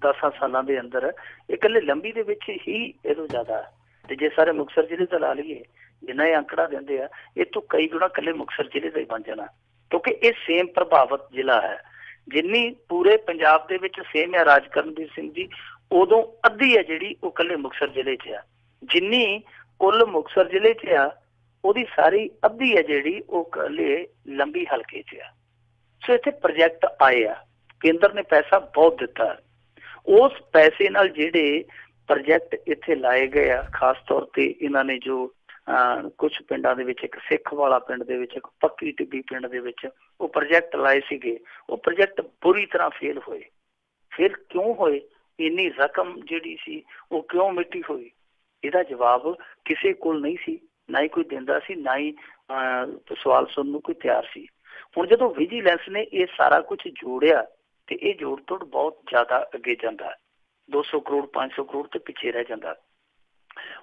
10 ਸਾਲਾਂ ਦੇ ਅੰਦਰ। ਇਹ ਇਕੱਲੇ ਲੰਬੀ ਦੇ ਵਿੱਚ ਹੀ ਇਹਦੋਂ ਜ਼ਿਆਦਾ, ਤੇ ਜੇ ਸਾਰੇ ਮੁਕਤਸਰ ਜ਼ਿਲ੍ਹੇ ਦਾ ਲਾ ਲਈਏ, ਜਿੰਨਾ ਇਹ ਅੰਕੜਾ ਦਿੰਦੇ ਆ, ਇਹ ਤੋਂ ਕਈ ਗੁਣਾ ਇਕੱਲੇ ਮੁਕਤਸਰ ਜ਼ਿਲ੍ਹੇ ਦਾ ਹੀ ਬਣ ਜਾਣਾ, ਕਿਉਂਕਿ ਇਹ ਸੇਮ ਪ੍ਰਭਾਵਿਤ ਜ਼ਿਲ੍ਹਾ ਹੈ। ਜਿੰਨੀ ਪੂਰੇ ਪੰਜਾਬ ਦੇ ਵਿੱਚ ਸੇਮ ਹੈ ਰਾਜਕਰਮਵੀਰ ਸਿੰਘ ਜੀ, ਉਦੋਂ ਅੱਧੀ ਹੈ ਜਿਹੜੀ ਉਹ ਇਕੱਲੇ ਮੁਕਤਸਰ ਜ਼ਿਲ੍ਹੇ 'ਚ ਆ, ਜਿੰਨੀ ਕੁੱਲ ਮੁਕਤਸਰ ਜ਼ਿਲ੍ਹੇ 'ਚ ਆ ਉਹਦੀ ਸਾਰੀ ਅੱਧੀ ਹੈ ਜਿਹੜੀ ਉਹ ਇਕੱਲੇ ਲੰਬੀ ਹਲਕੇ 'ਚ ਆ। ਸੋ ਇੱਥੇ ਪ੍ਰੋਜੈਕਟ ਆਏ ਆ, ਕੇਂਦਰ ਨੇ ਪੈਸਾ ਬਹੁਤ ਦਿੱਤਾ, ਉਸ ਪੈਸੇ ਨਾਲ ਜਿਹੜੇ ਪ੍ਰੋਜੈਕਟ ਇੱਥੇ ਲਾਏ ਗਏ ਆ, ਖਾਸ ਤੌਰ ਤੇ ਇਹਨਾਂ ਨੇ ਜੋ ਕੁਝ ਪਿੰਡਾਂ ਦੇ ਵਿੱਚ, ਇੱਕ ਸਿੱਖ ਵਾਲਾ ਪਿੰਡ ਦੇ ਵਿੱਚ, ਇੱਕ ਪੱਕੀ ਟਿੱਬੀ ਪਿੰਡ ਦੇ ਵਿੱਚ ਉਹ ਪ੍ਰੋਜੈਕਟ ਲਾਏ ਸੀਗੇ, ਉਹ ਪ੍ਰੋਜੈਕਟ ਬੁਰੀ ਤਰ੍ਹਾਂ ਫੇਲ ਹੋਏ। ਫੇਲ ਕਿਉਂ ਹੋਏ? ਇੰਨੀ ਰਕਮ ਜਿਹੜੀ ਸੀ ਉਹ ਕਿਉਂ ਮਿੱਟੀ ਹੋਈ? ਇਹਦਾ ਜਵਾਬ ਕਿਸੇ ਕੋਲ ਨਹੀਂ ਸੀ, ਨਾ ਹੀ ਕੋਈ ਦਿੰਦਾ ਸੀ, ਨਾ ਹੀ ਸਵਾਲ ਸੁਣਨ ਨੂੰ ਕੋਈ ਤਿਆਰ ਸੀ। ਹੁਣ ਜਦੋਂ ਵਿਜੀਲੈਂਸ ਨੇ ਇਹ ਸਾਰਾ ਕੁਝ ਜੋੜਿਆ ਤੇ ਇਹ ਜੋੜ ਤੋੜ ਬਹੁਤ ਜ਼ਿਆਦਾ ਅੱਗੇ ਜਾਂਦਾ, 200 ਕਰੋੜ 500 ਕਰੋੜ ਤੇ ਪਿੱਛੇ ਰਹਿ ਜਾਂਦਾ।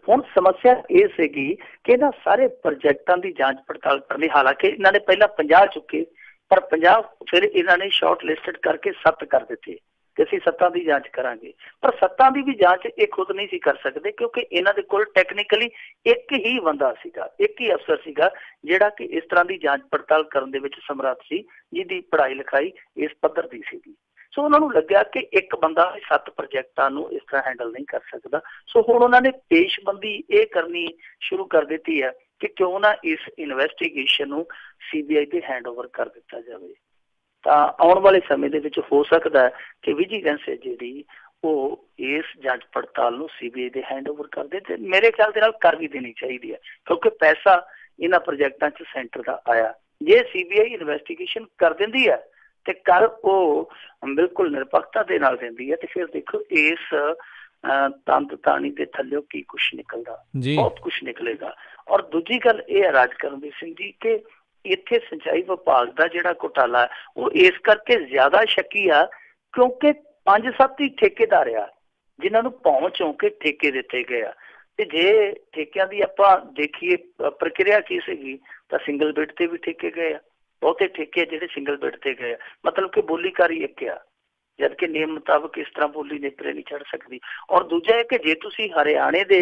ਹੁਣ ਸਮੱਸਿਆ ਇਹ ਸੀਗੀ ਕਿ ਇਹਨਾਂ ਸਾਰੇ ਪ੍ਰੋਜੈਕਟਾਂ ਦੀ ਜਾਂਚ ਪੜਤਾਲ ਕਰਨੀ, ਹਾਲਾਂਕਿ ਇਹਨਾਂ ਨੇ ਪਹਿਲਾਂ 50 ਚੁੱਕੇ, ਪਰ 50 ਫਿਰ ਇਹਨਾਂ ਨੇ ਸ਼ਾਰਟ ਲਿਸਟਡ ਕਰਕੇ 7 ਕਰ ਦਿੱਤੇ ਕਿ ਅਸੀਂ 7 ਦੀ ਜਾਂਚ ਕਰਾਂਗੇ, ਪਰ 7 ਦੀ ਵੀ ਜਾਂਚ ਇਹ ਖੁਦ ਨਹੀਂ ਸੀ ਕਰ ਸਕਦੇ, ਕਿਉਂਕਿ ਇਹਨਾਂ ਦੇ ਕੋਲ ਟੈਕਨੀਕਲੀ ਇੱਕ ਹੀ ਬੰਦਾ ਸੀਗਾ, ਇੱਕ ਹੀ ਅਫਸਰ ਸੀਗਾ ਜਿਹੜਾ ਕਿ ਇਸ ਤਰ੍ਹਾਂ ਦੀ ਜਾਂਚ ਪੜਤਾਲ ਕਰਨ ਦੇ ਵਿੱਚ ਸਮਰੱਥ ਸੀ, ਜਿਹਦੀ ਪੜ੍ਹਾਈ ਲਿਖਾਈ ਇਸ ਪੱਧਰ ਦੀ ਸੀਗੀ। ਸੋ ਉਹਨਾਂ ਨੂੰ ਲੱਗਿਆ ਕਿ ਇੱਕ ਬੰਦਾ 7 ਪ੍ਰੋਜੈਕਟਾਂ ਨੂੰ ਇਸ ਤਰ੍ਹਾਂ ਹੈਂਡਲ ਨਹੀਂ ਕਰ ਸਕਦਾ। ਸੋ ਹੁਣ ਉਹਨਾਂ ਨੇ ਪੇਸ਼ਬੰਦੀ ਇਹ ਕਰਨੀ ਸ਼ੁਰੂ ਕਰ ਦਿੱਤੀ ਹੈ ਕਿ ਕਿਉਂ ਨਾ ਇਸ ਇਨਵੈਸਟੀਗੇਸ਼ਨ ਨੂੰ CBI ਤੇ ਹੈਂਡਓਵਰ ਕਰ ਦਿੱਤਾ ਜਾਵੇ। ਤਾਂ ਆਉਣ ਵਾਲੇ ਸਮੇਂ ਦੇ ਵਿੱਚ ਹੋ ਸਕਦਾ ਹੈ ਕਿ ਵਿਜੀਲੈਂਸ ਹੈ ਜਿਹੜੀ ਉਹ ਇਸ ਜਾਂਚ ਪੜਤਾਲ ਨੂੰ CBI ਦੇ ਹੈਂਡਓਵਰ ਕਰ ਦੇ, ਤੇ ਮੇਰੇ ਖਿਆਲ ਦੇ ਨਾਲ ਕਰ ਵੀ ਦੇਣੀ ਚਾਹੀਦੀ ਹੈ, ਕਿਉਂਕਿ ਪੈਸਾ ਇਹਨਾਂ ਪ੍ਰੋਜੈਕਟਾਂ 'ਚ ਸੈਂਟਰ ਦਾ ਆਇਆ। ਜੇ CBI ਇਨਵੈਸਟੀਗੇਸ਼ਨ ਕਰ ਦਿੰਦੀ ਹੈ ਤੇ ਕਰ ਉਹ ਬਿਲਕੁਲ ਨਿਰਪੱਖਤਾ ਦੇ ਨਾਲ ਦਿੰਦੀ ਹੈ, ਤੇ ਫਿਰ ਦੇਖੋ ਇਸ ਤੰਦ ਤਾਣੀ ਦੇ ਥੱਲੇ ਕੀ ਕੁਛ ਨਿਕਲਦਾ, ਬਹੁਤ ਕੁਛ ਨਿਕਲੇਗਾ। ਔਰ ਦੂਜੀ ਗੱਲ ਇਹ ਹੈ ਰਾਜਕਰਮਵੀਰ ਸਿੰਘ ਜੀ ਕਿ ਇੱਥੇ ਸਿੰਚਾਈ ਵਿਭਾਗ ਦਾ ਜਿਹੜਾ ਘੁਟਾਲਾ ਉਹ ਇਸ ਕਰਕੇ ਜ਼ਿਆਦਾ ਸ਼ੱਕੀ ਆ ਕਿਉਂਕਿ 5-7 ਹੀ ਠੇਕੇਦਾਰ ਆ ਜਿਨ੍ਹਾਂ ਨੂੰ ਭੌਂ ਚੌਂ ਕੇ ਠੇਕੇ ਦਿੱਤੇ ਗਏ ਆ। ਤੇ ਜੇ ਠੇਕਿਆਂ ਦੀ ਆਪਾਂ ਦੇਖੀਏ ਪ੍ਰਕਿਰਿਆ ਕੀ ਸੀਗੀ, ਤਾਂ ਸਿੰਗਲ ਬਿਡ ਤੇ ਵੀ ਠੇਕੇ ਗਏ ਆ, ਬਹੁਤੇ ਠੇਕੇ ਜਿਹੜੇ ਸਿੰਗਲ ਬਿਡ ਤੇ ਗਏ ਆ, ਮਤਲਬ ਕਿ ਬੋਲੀਕਾਰੀ ਇੱਕ ਆ, ਜਦਕਿ ਨਿਯਮ ਮੁਤਾਬਕ ਇਸ ਤਰ੍ਹਾਂ ਬੋਲੀ ਨੇਪਰੇ ਨਹੀਂ ਚੜ ਸਕਦੀ। ਔਰ ਦੂਜਾ ਹੈ ਕਿ ਜੇ ਤੁਸੀਂ ਹਰਿਆਣੇ ਦੇ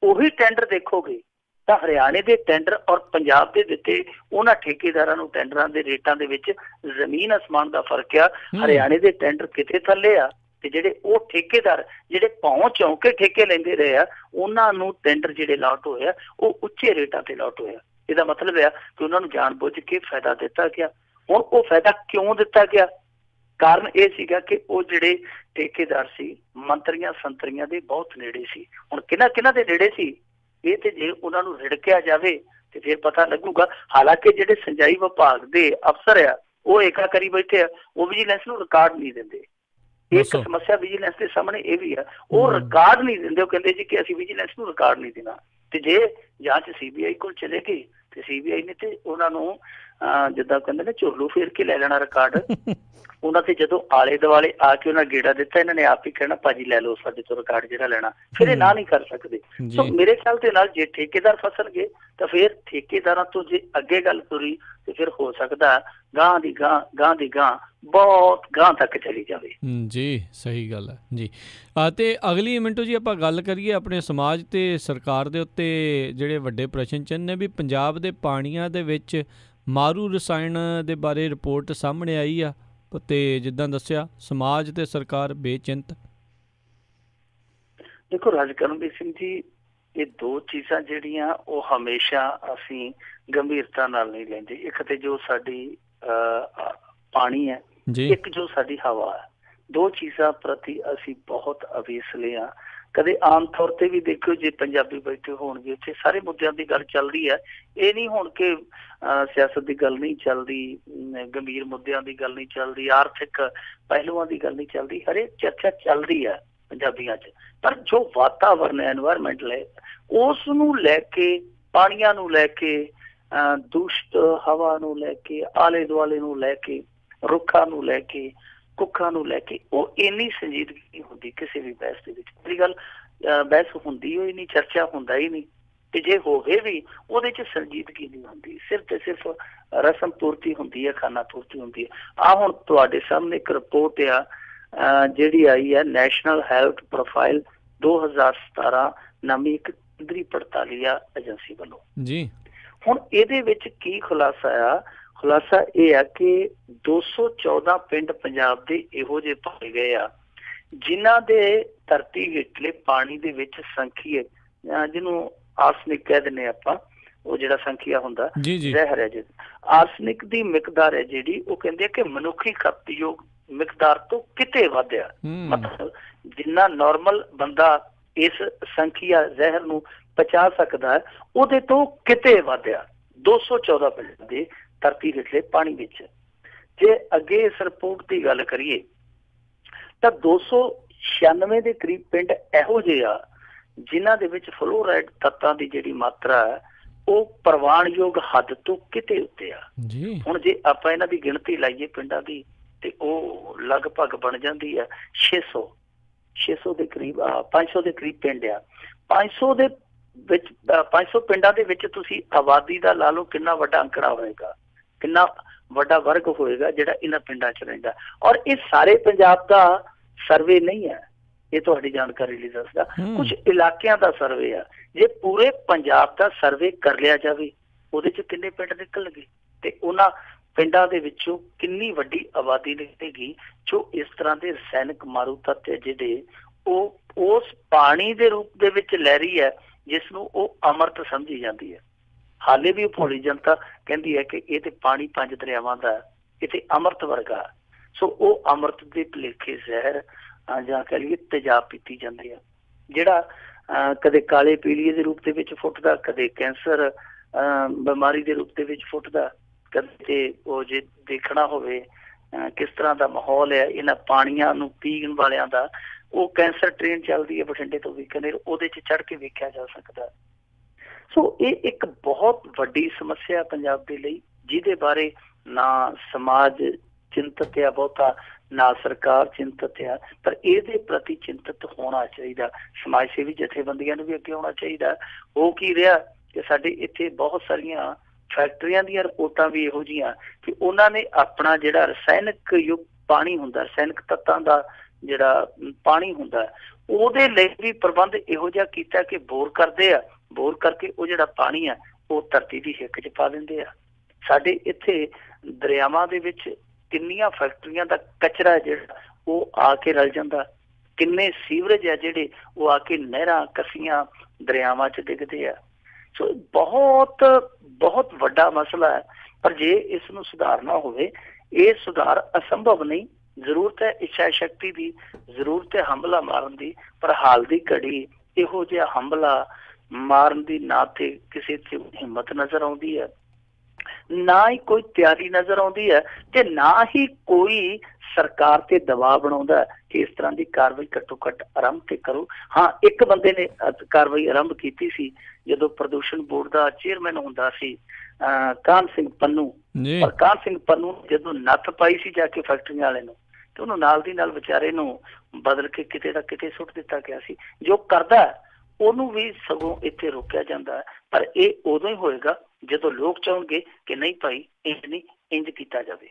ਉਹੀ ਟੈਂਡਰ ਦੇਖੋਗੇ ਤਾਂ ਹਰਿਆਣੇ ਦੇ ਟੈਂਡਰ ਔਰ ਪੰਜਾਬ ਦੇ ਦਿੱਤੇ ਉਹਨਾਂ ਠੇਕੇਦਾਰਾਂ ਨੂੰ ਟੈਂਡਰਾਂ ਦੇ ਰੇਟਾਂ ਦੇ ਵਿੱਚ ਜ਼ਮੀਨ ਅਸਮਾਨ ਦਾ ਫਰਕ ਆ। ਹਰਿਆਣੇ ਦੇ ਟੈਂਡਰ ਕਿਤੇ ਥੱਲੇ ਆ, ਤੇ ਜਿਹੜੇ ਉਹ ਠੇਕੇਦਾਰ ਜਿਹੜੇ ਭੌਂ ਚੌਂ ਕੇ ਠੇਕੇ ਲੈਂਦੇ ਰਹੇ ਆ ਉਹਨਾਂ ਨੂੰ ਟੈਂਡਰ ਜਿਹੜੇ ਲਾਟ ਹੋਏ ਆ ਉਹ ਉੱਚੇ ਰੇਟਾਂ ਤੇ ਲਾਟ ਹੋਇਆ। ਇਹਦਾ ਮਤਲਬ ਆ ਕਿ ਉਹਨਾਂ ਨੂੰ ਜਾਣ ਬੁੱਝ ਕੇ ਫਾਇਦਾ ਦਿੱਤਾ ਗਿਆ। ਹੁਣ ਉਹ ਫਾਇਦਾ ਕਿਉਂ ਦਿੱਤਾ ਗਿਆ? ਕਾਰਨ ਇਹ ਸੀਗਾ ਕਿ ਉਹ ਜਿਹੜੇ ਠੇਕੇਦਾਰ ਸੀ ਮੰਤਰੀਆਂ ਸੰਤਰੀਆਂ ਦੇ ਬਹੁਤ ਨੇੜੇ ਸੀ। ਹੁਣ ਕਿਹਨਾਂ ਦੇ ਨੇੜੇ ਸੀ ਇਹ ਤੇ ਜੇ ਉਹਨਾਂ ਨੂੰ ਰਿੜਕਿਆ ਜਾਵੇ ਤੇ ਫਿਰ ਪਤਾ ਲੱਗੂਗਾ। ਹਾਲਾਂਕਿ ਜਿਹੜੇ ਸਿੰਜਾਈ ਵਿਭਾਗ ਦੇ ਅਫਸਰ ਆ ਉਹ ਏਕਾ ਕਰੀ ਬੈਠੇ ਆ, ਉਹ ਵਿਜੀਲੈਂਸ ਨੂੰ ਰਿਕਾਰਡ ਨਹੀਂ ਦਿੰਦੇ। ਇੱਕ ਸਮੱਸਿਆ ਵਿਜੀਲੈਂਸ ਦੇ ਸਾਹਮਣੇ ਇਹ ਵੀ ਆ, ਉਹ ਰਿਕਾਰਡ ਨਹੀਂ ਦਿੰਦੇ। ਉਹ ਕਹਿੰਦੇ ਜੀ ਕਿ ਅਸੀਂ ਵਿਜੀਲੈਂਸ ਨੂੰ ਰਿਕਾਰਡ ਨਹੀਂ ਦੇਣਾ, ਤੇ ਜੇ ਜਾਂਚ CBI ਕੋਲ ਚਲੇ ਗਈ ਤੇ CBI ਨੇ ਤੇ ਉਹਨਾਂ ਨੂੰ ਜਿੱਦਾਂ ਕਹਿੰਦੇ ਨੇ ਝੋਲੂ ਫੇਰ ਕੇ ਲੈ ਲੈਣਾ ਰਿਕਾਰਡ। ਉਹਨਾਂ ਤੇ ਜਦੋਂ ਆਲੇ ਦੁਆਲੇ ਆ ਕੇ ਉਹਨਾਂ ਗੇੜਾ ਦਿੱਤਾ, ਇਹਨਾਂ ਨੇ ਆਪ ਹੀ ਕਹਿਣਾ ਭਾਜੀ ਲੈ ਲਓ ਸਾਡੇ ਤੋਂ ਰਿਕਾਰਡ ਜਿਹੜਾ ਲੈਣਾ, ਫਿਰ ਇਹ ਨਾ ਨਹੀਂ ਕਰ ਸਕਦੇ। ਸੋ ਮੇਰੇ ਖਿਆਲ ਦੇ ਨਾਲ ਜੇ ਠੇਕੇਦਾਰ ਫਸਣਗੇ ਤਾਂ ਫਿਰ ਠੇਕੇਦਾਰਾਂ ਤੋਂ ਜੇ ਅੱਗੇ ਗੱਲ ਤੁਰੀ ਤੇ ਫਿਰ ਹੋ ਸਕਦਾ ਗਾਂ ਦੀ ਗਾਂ ਬਹੁਤ ਗਾਂ ਤੱਕ ਚਲੀ ਜਾਵੇ। ਜੀ ਸਹੀ ਗੱਲ ਹੈ ਜੀ। ਤੇ ਅਗਲੀ ਮਿੰਟੋ ਜੀ ਆਪਾਂ ਗੱਲ ਕਰੀਏ ਆਪਣੇ ਸਮਾਜ ਤੇ ਸਰਕਾਰ ਦੇ ਉੱਤੇ ਜਿਹੜੇ ਵੱਡੇ ਪ੍ਰਸ਼ਨ ਚਿੰਨ੍ਹ ਨੇ ਵੀ ਪੰਜਾਬ ਦੇ ਪਾਣੀਆਂ ਦੇ ਵਿੱਚ ਮਾਰੂ ਰਸਾਇਣ ਦੇ ਬਾਰੇ ਰਿਪੋਰਟ ਸਾਹਮਣੇ ਆਈ ਆ, ਤੇ ਜਿੱਦਾਂ ਦੱਸਿਆ ਸਮਾਜ ਤੇ ਸਰਕਾਰ ਬੇਚਿੰਤ। ਦੇਖੋ ਰਾਜਕਰਮਵੀਰ ਸਿੰਘ ਜੀ, ਇਹ ਦੋ ਚੀਜ਼ਾਂ ਜਿਹੜੀਆਂ ਉਹ ਹਮੇਸ਼ਾ ਅਸੀਂ ਗੰਭੀਰਤਾ ਨਾਲ ਨਹੀਂ ਲੈਂਦੇ। ਇੱਕ ਤੇ ਜੋ ਸਾਡੀ ਪਾਣੀ ਹੈ, ਇੱਕ ਜੋ ਸਾਡੀ ਹਵਾ ਹੈ, ਦੋ ਚੀਜ਼ਾਂ ਪ੍ਰਤੀ ਅਸੀਂ ਬਹੁਤ ਅਵੇਸਲੇ ਹਾਂ। ਕਦੇ ਆਮ ਤੌਰ ਤੇ ਵੀ ਦੇਖਿਓ ਜੇ ਪੰਜਾਬੀ ਬੈਠੇ ਹੋਣਗੇ ਉੱਥੇ ਸਾਰੇ ਮੁੱਦਿਆਂ ਦੀ ਗੱਲ ਚੱਲ ਰਹੀ ਹੈ। ਇਹ ਨਹੀਂ ਹੁਣ ਕਿ ਸਿਆਸਤ ਦੀ ਗੱਲ ਨਹੀਂ ਚੱਲਦੀ, ਗੰਭੀਰ ਮੁੱਦਿਆਂ ਦੀ ਗੱਲ ਨਹੀਂ ਚੱਲਦੀ, ਆਰਥਿਕ ਪਹਿਲੂਆਂ ਦੀ ਗੱਲ ਨਹੀਂ ਚੱਲਦੀ, ਹਰੇਕ ਚਰਚਾ ਚੱਲਦੀ ਹੈ ਪੰਜਾਬੀਆਂ 'ਚ। ਪਰ ਜੋ ਵਾਤਾਵਰਨ ਹੈ, ਐਨਵਾਇਰਮੈਂਟਲ ਹੈ, ਉਸ ਨੂੰ ਲੈ ਕੇ, ਪਾਣੀਆਂ ਨੂੰ ਲੈ ਕੇ, ਦੂਸ਼ਿਤ ਹਵਾ ਨੂੰ ਲੈ ਕੇ, ਆਲੇ ਦੁਆਲੇ ਨੂੰ ਲੈ ਕੇ, ਰੁੱਖਾਂ ਨੂੰ ਲੈ ਕੇ, ਕੁੱਖਾਂ ਨੂੰ ਲੈ ਕੇ, ਉਹ ਇੰਨੀ ਸੰਜੀਦਗੀ ਨਹੀਂ ਹੁੰਦੀ ਕਿਸੇ ਵੀ ਬਹਿਸ ਦੇ ਵਿੱਚ। ਮੇਰੀ ਗੱਲ, ਬਹਿਸ ਹੁੰਦੀ ਹੋਈ ਨਹੀਂ, ਚਰਚਾ ਹੁੰਦਾ ਹੀ ਨਹੀਂ, ਤੇ ਜੇ ਹੋਵੇ ਵੀ ਉਹਦੇ 'ਚ ਸੰਜੀਦਗੀ ਨਹੀਂ ਹੁੰਦੀ, ਸਿਰਫ ਤੇ ਸਿਰਫ ਰਸਮ ਪੂਰਤੀ ਹੁੰਦੀ ਹੈ, ਖਾਨਾ ਪੂਰਤੀ ਹੁੰਦੀ ਹੈ। ਆਹ ਹੁਣ ਤੁਹਾਡੇ ਸਾਹਮਣੇ ਇੱਕ ਰਿਪੋਰਟ ਆ ਜਿਹੜੀ ਆਈ ਹੈ, ਨੈਸ਼ਨਲ ਹੈਲਥ ਪ੍ਰੋਫਾਈਲ 2017 ਨਾਮੀ ਇੱਕ ਕੇਂਦਰੀ ਪੜਤਾਲੀਆ ਏਜੰਸੀ ਵੱਲੋਂ ਜੀ। ਹੁਣ ਇਹਦੇ ਵਿੱਚ ਕੀ ਖੁਲਾਸਾ ਆ? ਖੁਲਾਸਾ ਇਹ ਆ ਕਿ 214 ਪਿੰਡ ਪੰਜਾਬ ਦੇ ਇਹੋ ਜਿਹੇ ਪਾਏ ਗਏ ਆ ਜਿਨ੍ਹਾਂ ਦੇ ਧਰਤੀ ਹੇਠਲੇ ਪਾਣੀ ਦੇ ਵਿੱਚ ਸੰਖੀਏ, ਜਿਹਨੂੰ ਆਰਸਨਿਕ ਕਹਿ ਦਿੰਦੇ ਆਪਾਂ, ਉਹ ਜਿਹੜਾ ਸੰਖੀਆ ਹੁੰਦਾ ਜ਼ਹਿਰ ਹੈ, ਆਰਸਨਿਕ ਦੀ ਮਿਕਦਾਰ ਹੈ ਜਿਹੜੀ, ਉਹ ਕਹਿੰਦੇ ਆ ਕਿ ਮਨੁੱਖੀ ਖਪਤਯੋਗ ਮਿਕਦਾਰ ਤੋਂ ਕਿਤੇ ਵੱਧ ਆ। ਮਤਲਬ ਜਿੰਨਾ ਨੋਰਮਲ ਬੰਦਾ ਇਸ ਸੰਖੀਆ ਜ਼ਹਿਰ ਨੂੰ ਪਚਾ ਸਕਦਾ ਹੈ, ਉਹਦੇ ਤੋਂ ਕਿਤੇ ਵੱਧ ਆ 214 ਪਿੰਡ ਦੇ ਧਰਤੀ ਹੇਠਲੇ ਪਾਣੀ ਵਿੱਚ। ਜੇ ਅੱਗੇ ਇਸ ਰਿਪੋਰਟ ਦੀ ਗੱਲ ਕਰੀਏ ਤਾਂ 296 ਦੇ ਕਰੀਬ ਪਿੰਡ ਇਹੋ ਜਿਹੇ ਆ ਜਿਨ੍ਹਾਂ ਦੇ ਵਿੱਚ ਫਲੋਰਾਈਡ ਤੱਤਾਂ ਦੀ ਜਿਹੜੀ ਮਾਤਰਾ ਹੈ ਉਹ ਪ੍ਰਵਾਨਯੋਗ ਹੱਦ ਤੋਂ ਕਿਤੇ ਉੱਤੇ ਆ। ਹੁਣ ਜੇ ਆਪਾਂ ਇਹਨਾਂ ਦੀ ਗਿਣਤੀ ਲਾਈਏ ਪਿੰਡਾਂ ਦੀ ਤੇ ਉਹ ਲਗਭਗ ਬਣ ਜਾਂਦੀ ਆ 600 ਦੇ ਕਰੀਬ, 500 ਦੇ ਕਰੀਬ ਪਿੰਡ ਆ। 500 ਦੇ ਵਿੱਚ 500 ਪਿੰਡਾਂ ਦੇ ਵਿੱਚ ਤੁਸੀਂ ਆਬਾਦੀ ਦਾ ਲਾ ਲਓ ਕਿੰਨਾ ਵੱਡਾ ਅੰਕੜਾ ਹੋਏਗਾ, ਕਿੰਨਾ ਵੱਡਾ ਵਰਗ ਹੋਏਗਾ ਜਿਹੜਾ ਇਹਨਾਂ ਪਿੰਡਾਂ 'ਚ ਰਹਿੰਦਾ। ਔਰ ਇਹ ਸਾਰੇ ਪੰਜਾਬ ਦਾ ਸਰਵੇ ਨਹੀਂ ਹੈ, ਇਹ ਤੁਹਾਡੀ ਜਾਣਕਾਰੀ ਲਈ ਦੱਸਦਾ, ਕੁਝ ਇਲਾਕਿਆਂ ਦਾ ਸਰਵੇ ਆ। ਜੇ ਪੂਰੇ ਪੰਜਾਬ ਦਾ ਸਰਵੇ ਕਰ ਲਿਆ ਜਾਵੇ ਉਹਦੇ 'ਚ ਕਿੰਨੇ ਪਿੰਡ ਨਿਕਲਣਗੇ ਤੇ ਉਹਨਾਂ ਪਿੰਡਾਂ ਦੇ ਵਿੱਚੋਂ ਕਿੰਨੀ ਵੱਡੀ ਆਬਾਦੀ ਨਿਕਲੇਗੀ ਜੋ ਇਸ ਤਰ੍ਹਾਂ ਦੇ ਰਸਾਇਣਿਕ ਮਾਰੂ ਤੱਤ ਜਿਹੜੇ ਉਹ ਉਸ ਪਾਣੀ ਦੇ ਰੂਪ ਦੇ ਵਿੱਚ ਲੈ ਰਹੀ ਹੈ ਜਿਸ ਨੂੰ ਉਹ ਅੰਮ੍ਰਿਤ ਸਮਝੀ ਜਾਂਦੀ ਹੈ। ਹਾਲੇ ਵੀ ਭੋਲੀ ਜਨਤਾ ਕਹਿੰਦੀ ਹੈ ਕਿ ਇਹ ਤੇ ਪਾਣੀ 5 ਦਰਿਆਵਾਂ ਦਾ, ਇਹ ਤੇ ਅੰਮ੍ਰਿਤ ਵਰਗਾ। ਸੋ ਉਹ ਅੰਮ੍ਰਿਤ ਦੇ ਭੁਲੇਖੇ ਜ਼ਹਿਰ ਜਾਂ ਕਹਿ ਲਈਏ ਤੇਜ਼ਾਬ ਪੀਤੀ ਜਾਂਦੀ ਆ, ਜਿਹੜਾ ਕਦੇ ਕਾਲੇ ਪੀਲੀਏ ਦੇ ਰੂਪ ਦੇ ਵਿੱਚ ਫੁੱਟਦਾ, ਕਦੇ ਕੈਂਸਰ ਬਿਮਾਰੀ ਦੇ ਰੂਪ ਦੇ ਵਿੱਚ ਫੁੱਟਦਾ, ਕਦੇ ਉਹ ਜੇ ਦੇਖਣਾ ਹੋਵੇ ਕਿਸ ਤਰ੍ਹਾਂ ਦਾ ਮਾਹੌਲ ਹੈ ਇਹਨਾਂ ਪਾਣੀਆਂ ਨੂੰ ਪੀਣ ਵਾਲਿਆਂ ਦਾ, ਉਹ ਕੈਂਸਰ ਟ੍ਰੇਨ ਚੱਲਦੀ ਹੈ ਬਠਿੰਡੇ ਤੋਂ ਬੀਕਾਨੇਰ, ਉਹਦੇ 'ਚ ਚੜ੍ਹ ਕੇ ਵੇਖਿਆ ਜਾ ਸਕਦਾ। ਸੋ ਇਹ ਇੱਕ ਬਹੁਤ ਵੱਡੀ ਸਮੱਸਿਆ ਪੰਜਾਬ ਦੇ ਲਈ, ਜਿਹਦੇ ਬਾਰੇ ਨਾ ਸਮਾਜ ਚਿੰਤਤ ਆ ਬਹੁਤਾ, ਨਾ ਸਰਕਾਰ ਚਿੰਤਤ ਆ, ਪਰ ਇਹਦੇ ਪ੍ਰਤੀ ਚਿੰਤਤ ਹੋਣਾ ਚਾਹੀਦਾ। ਸਮਾਜ ਸੇਵੀ ਜਥੇਬੰਦੀਆਂ ਨੂੰ ਵੀ ਅੱਗੇ ਆਉਣਾ ਚਾਹੀਦਾ। ਉਹ ਕੀ ਰਿਹਾ ਕਿ ਸਾਡੇ ਇੱਥੇ ਬਹੁਤ ਸਾਰੀਆਂ ਫੈਕਟਰੀਆਂ ਦੀਆਂ ਰਿਪੋਰਟਾਂ ਵੀ ਇਹੋ ਜਿਹੀਆਂ ਕਿ ਉਹਨਾਂ ਨੇ ਆਪਣਾ ਜਿਹੜਾ ਰਸਾਇਣਿਕ ਯੁਕਤ ਪਾਣੀ ਹੁੰਦਾ, ਰਸਾਇਣਿਕ ਤੱਤਾਂ ਦਾ ਜਿਹੜਾ ਪਾਣੀ ਹੁੰਦਾ, ਉਹਦੇ ਲਈ ਵੀ ਪ੍ਰਬੰਧ ਇਹੋ ਜਿਹਾ ਕੀਤਾ ਕਿ ਬੋਰ ਕਰਦੇ ਆ, ਬੋਰ ਕਰਕੇ ਉਹ ਜਿਹੜਾ ਪਾਣੀ ਆ ਉਹ ਧਰਤੀ ਦੀ ਹਿੱਕ 'ਚ ਪਾ ਦਿੰਦੇ ਆ। ਸਾਡੇ ਇੱਥੇ ਦਰਿਆਵਾਂ ਦੇ ਵਿੱਚ ਕਿੰਨੀਆਂ ਫੈਕਟਰੀਆਂ ਦਾ ਕਚਰਾ ਜਿਹੜਾ ਉਹ ਆ ਕੇ ਰਲ ਜਾਂਦਾ, ਕਿੰਨੇ ਸੀਵਰੇਜ ਆ ਜਿਹੜੇ ਉਹ ਆ ਕੇ ਨਹਿਰਾਂ, ਕੱਸੀਆਂ, ਦਰਿਆਵਾਂ 'ਚ ਡਿੱਗਦੇ ਆ। ਸੋ ਬਹੁਤ ਬਹੁਤ ਵੱਡਾ ਮਸਲਾ ਹੈ, ਪਰ ਜੇ ਇਸ ਨੂੰ ਸੁਧਾਰਨਾ ਹੋਵੇ, ਇਹ ਸੁਧਾਰ ਅਸੰਭਵ ਨਹੀਂ। ਜ਼ਰੂਰਤ ਹੈ ਇੱਛਾ ਸ਼ਕਤੀ ਦੀ, ਜ਼ਰੂਰਤ ਹੈ ਹਮਲਾ ਮਾਰਨ ਦੀ, ਪਰ ਹਾਲ ਦੀ ਘੜੀ ਇਹੋ ਜਿਹਾ ਹਮਲਾ ਮਾਰਨ ਦੀ ਨਾ ਤੇ ਕਿਸੇ 'ਚ ਹਿੰਮਤ ਨਜ਼ਰ ਆਉਂਦੀ ਹੈ, ਨਾ ਹੀ ਕੋਈ ਤਿਆਰੀ ਨਜ਼ਰ ਆਉਂਦੀ ਹੈ, ਤੇ ਨਾ ਹੀ ਕੋਈ ਸਰਕਾਰ ਤੇ ਦਬਾਅ ਬਣਾਉਂਦਾ ਕਿ ਇਸ ਤਰ੍ਹਾਂ ਦੀ ਕਾਰਵਾਈ ਘੱਟੋ ਘੱਟ ਆਰੰਭ ਤੇ ਕਰੋ। ਹਾਂ, ਇੱਕ ਬੰਦੇ ਨੇ ਕਾਰਵਾਈ ਆਰੰਭ ਕੀਤੀ ਸੀ ਜਦੋਂ ਪ੍ਰਦੂਸ਼ਣ ਬੋਰਡ ਦਾ ਚੇਅਰਮੈਨ ਹੁੰਦਾ ਸੀ ਕਾਹਨ ਸਿੰਘ ਪੰਨੂ। ਪਰ ਕਾਹਨ ਸਿੰਘ ਪੰਨੂ ਜਦੋਂ ਨੱਥ ਪਾਈ ਸੀ ਜਾ ਕੇ ਫੈਕਟਰੀਆਂ ਵਾਲੇ ਨੂੰ, ਤੇ ਉਹਨੂੰ ਨਾਲ ਦੀ ਨਾਲ ਵਿਚਾਰੇ ਨੂੰ ਬਦਲ ਕੇ ਕਿਤੇ ਦਾ ਕਿਤੇ ਸੁੱਟ ਦਿੱਤਾ ਗਿਆ ਸੀ। ਜੋ ਕਰਦਾ ਉਹਨੂੰ ਵੀ ਸਗੋਂ ਇੱਥੇ ਰੋਕਿਆ ਜਾਂਦਾ ਹੈ। ਪਰ ਇਹ ਉਦੋਂ ਹੀ ਹੋਏਗਾ ਜਦੋਂ ਲੋਕ ਚਾਹੁਣਗੇ ਕਿ ਨਹੀਂ ਭਾਈ ਇੰਜ ਨਹੀਂ, ਇੰਜ ਕੀਤਾ ਜਾਵੇ।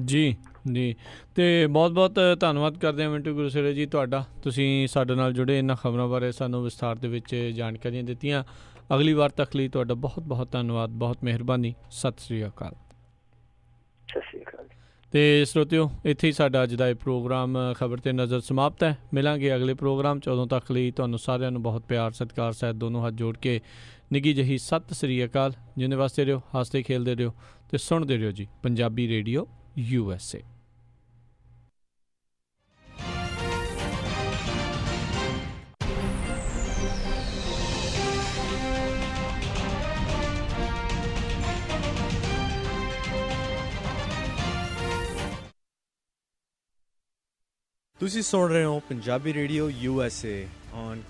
ਜੀ ਜੀ, ਅਤੇ ਬਹੁਤ ਬਹੁਤ ਧੰਨਵਾਦ ਕਰਦੇ ਹਾਂ ਮਿੰਟੂ ਗੁਰਸੇਰੇ ਜੀ ਤੁਹਾਡਾ। ਤੁਸੀਂ ਸਾਡੇ ਨਾਲ ਜੁੜੇ, ਇਹਨਾਂ ਖਬਰਾਂ ਬਾਰੇ ਸਾਨੂੰ ਵਿਸਥਾਰ ਦੇ ਵਿੱਚ ਜਾਣਕਾਰੀਆਂ ਦਿੱਤੀਆਂ। ਅਗਲੀ ਵਾਰ ਤੱਕ ਲਈ ਤੁਹਾਡਾ ਬਹੁਤ ਬਹੁਤ ਧੰਨਵਾਦ, ਬਹੁਤ ਮਿਹਰਬਾਨੀ। ਸਤਿ ਸ਼੍ਰੀ ਅਕਾਲ। ਸਤਿ ਸ਼੍ਰੀ ਅਕਾਲ। ਅਤੇ ਸਰੋਤਿਓ, ਇੱਥੇ ਹੀ ਸਾਡਾ ਅੱਜ ਦਾ ਇਹ ਪ੍ਰੋਗਰਾਮ ਖਬਰ 'ਤੇ ਨਜ਼ਰ ਸਮਾਪਤ ਹੈ। ਮਿਲਾਂਗੇ ਅਗਲੇ ਪ੍ਰੋਗਰਾਮ 'ਚ। ਉਦੋਂ ਤੱਕ ਲਈ ਤੁਹਾਨੂੰ ਸਾਰਿਆਂ ਨੂੰ ਬਹੁਤ ਪਿਆਰ, ਸਤਿਕਾਰ ਸਹਿਤ ਦੋਨੋਂ ਹੱਥ ਜੋੜ ਕੇ ਨਿੱਘੀ ਜਿਹੀ ਸਤਿ ਸ਼੍ਰੀ ਅਕਾਲ। ਜਿੰਨੇ ਵਾਸਤੇ ਰਹੋ, ਹੱਸਦੇ ਖੇਲਦੇ ਰਹੋ ਅਤੇ ਸੁਣਦੇ ਰਹੋ ਜੀ ਪੰਜਾਬੀ ਰੇਡੀਓ USA। ਤੁਸੀਂ ਸੁਣ ਰਹੇ ਹੋ ਪੰਜਾਬੀ ਰੇਡੀਓ USA ਔਨ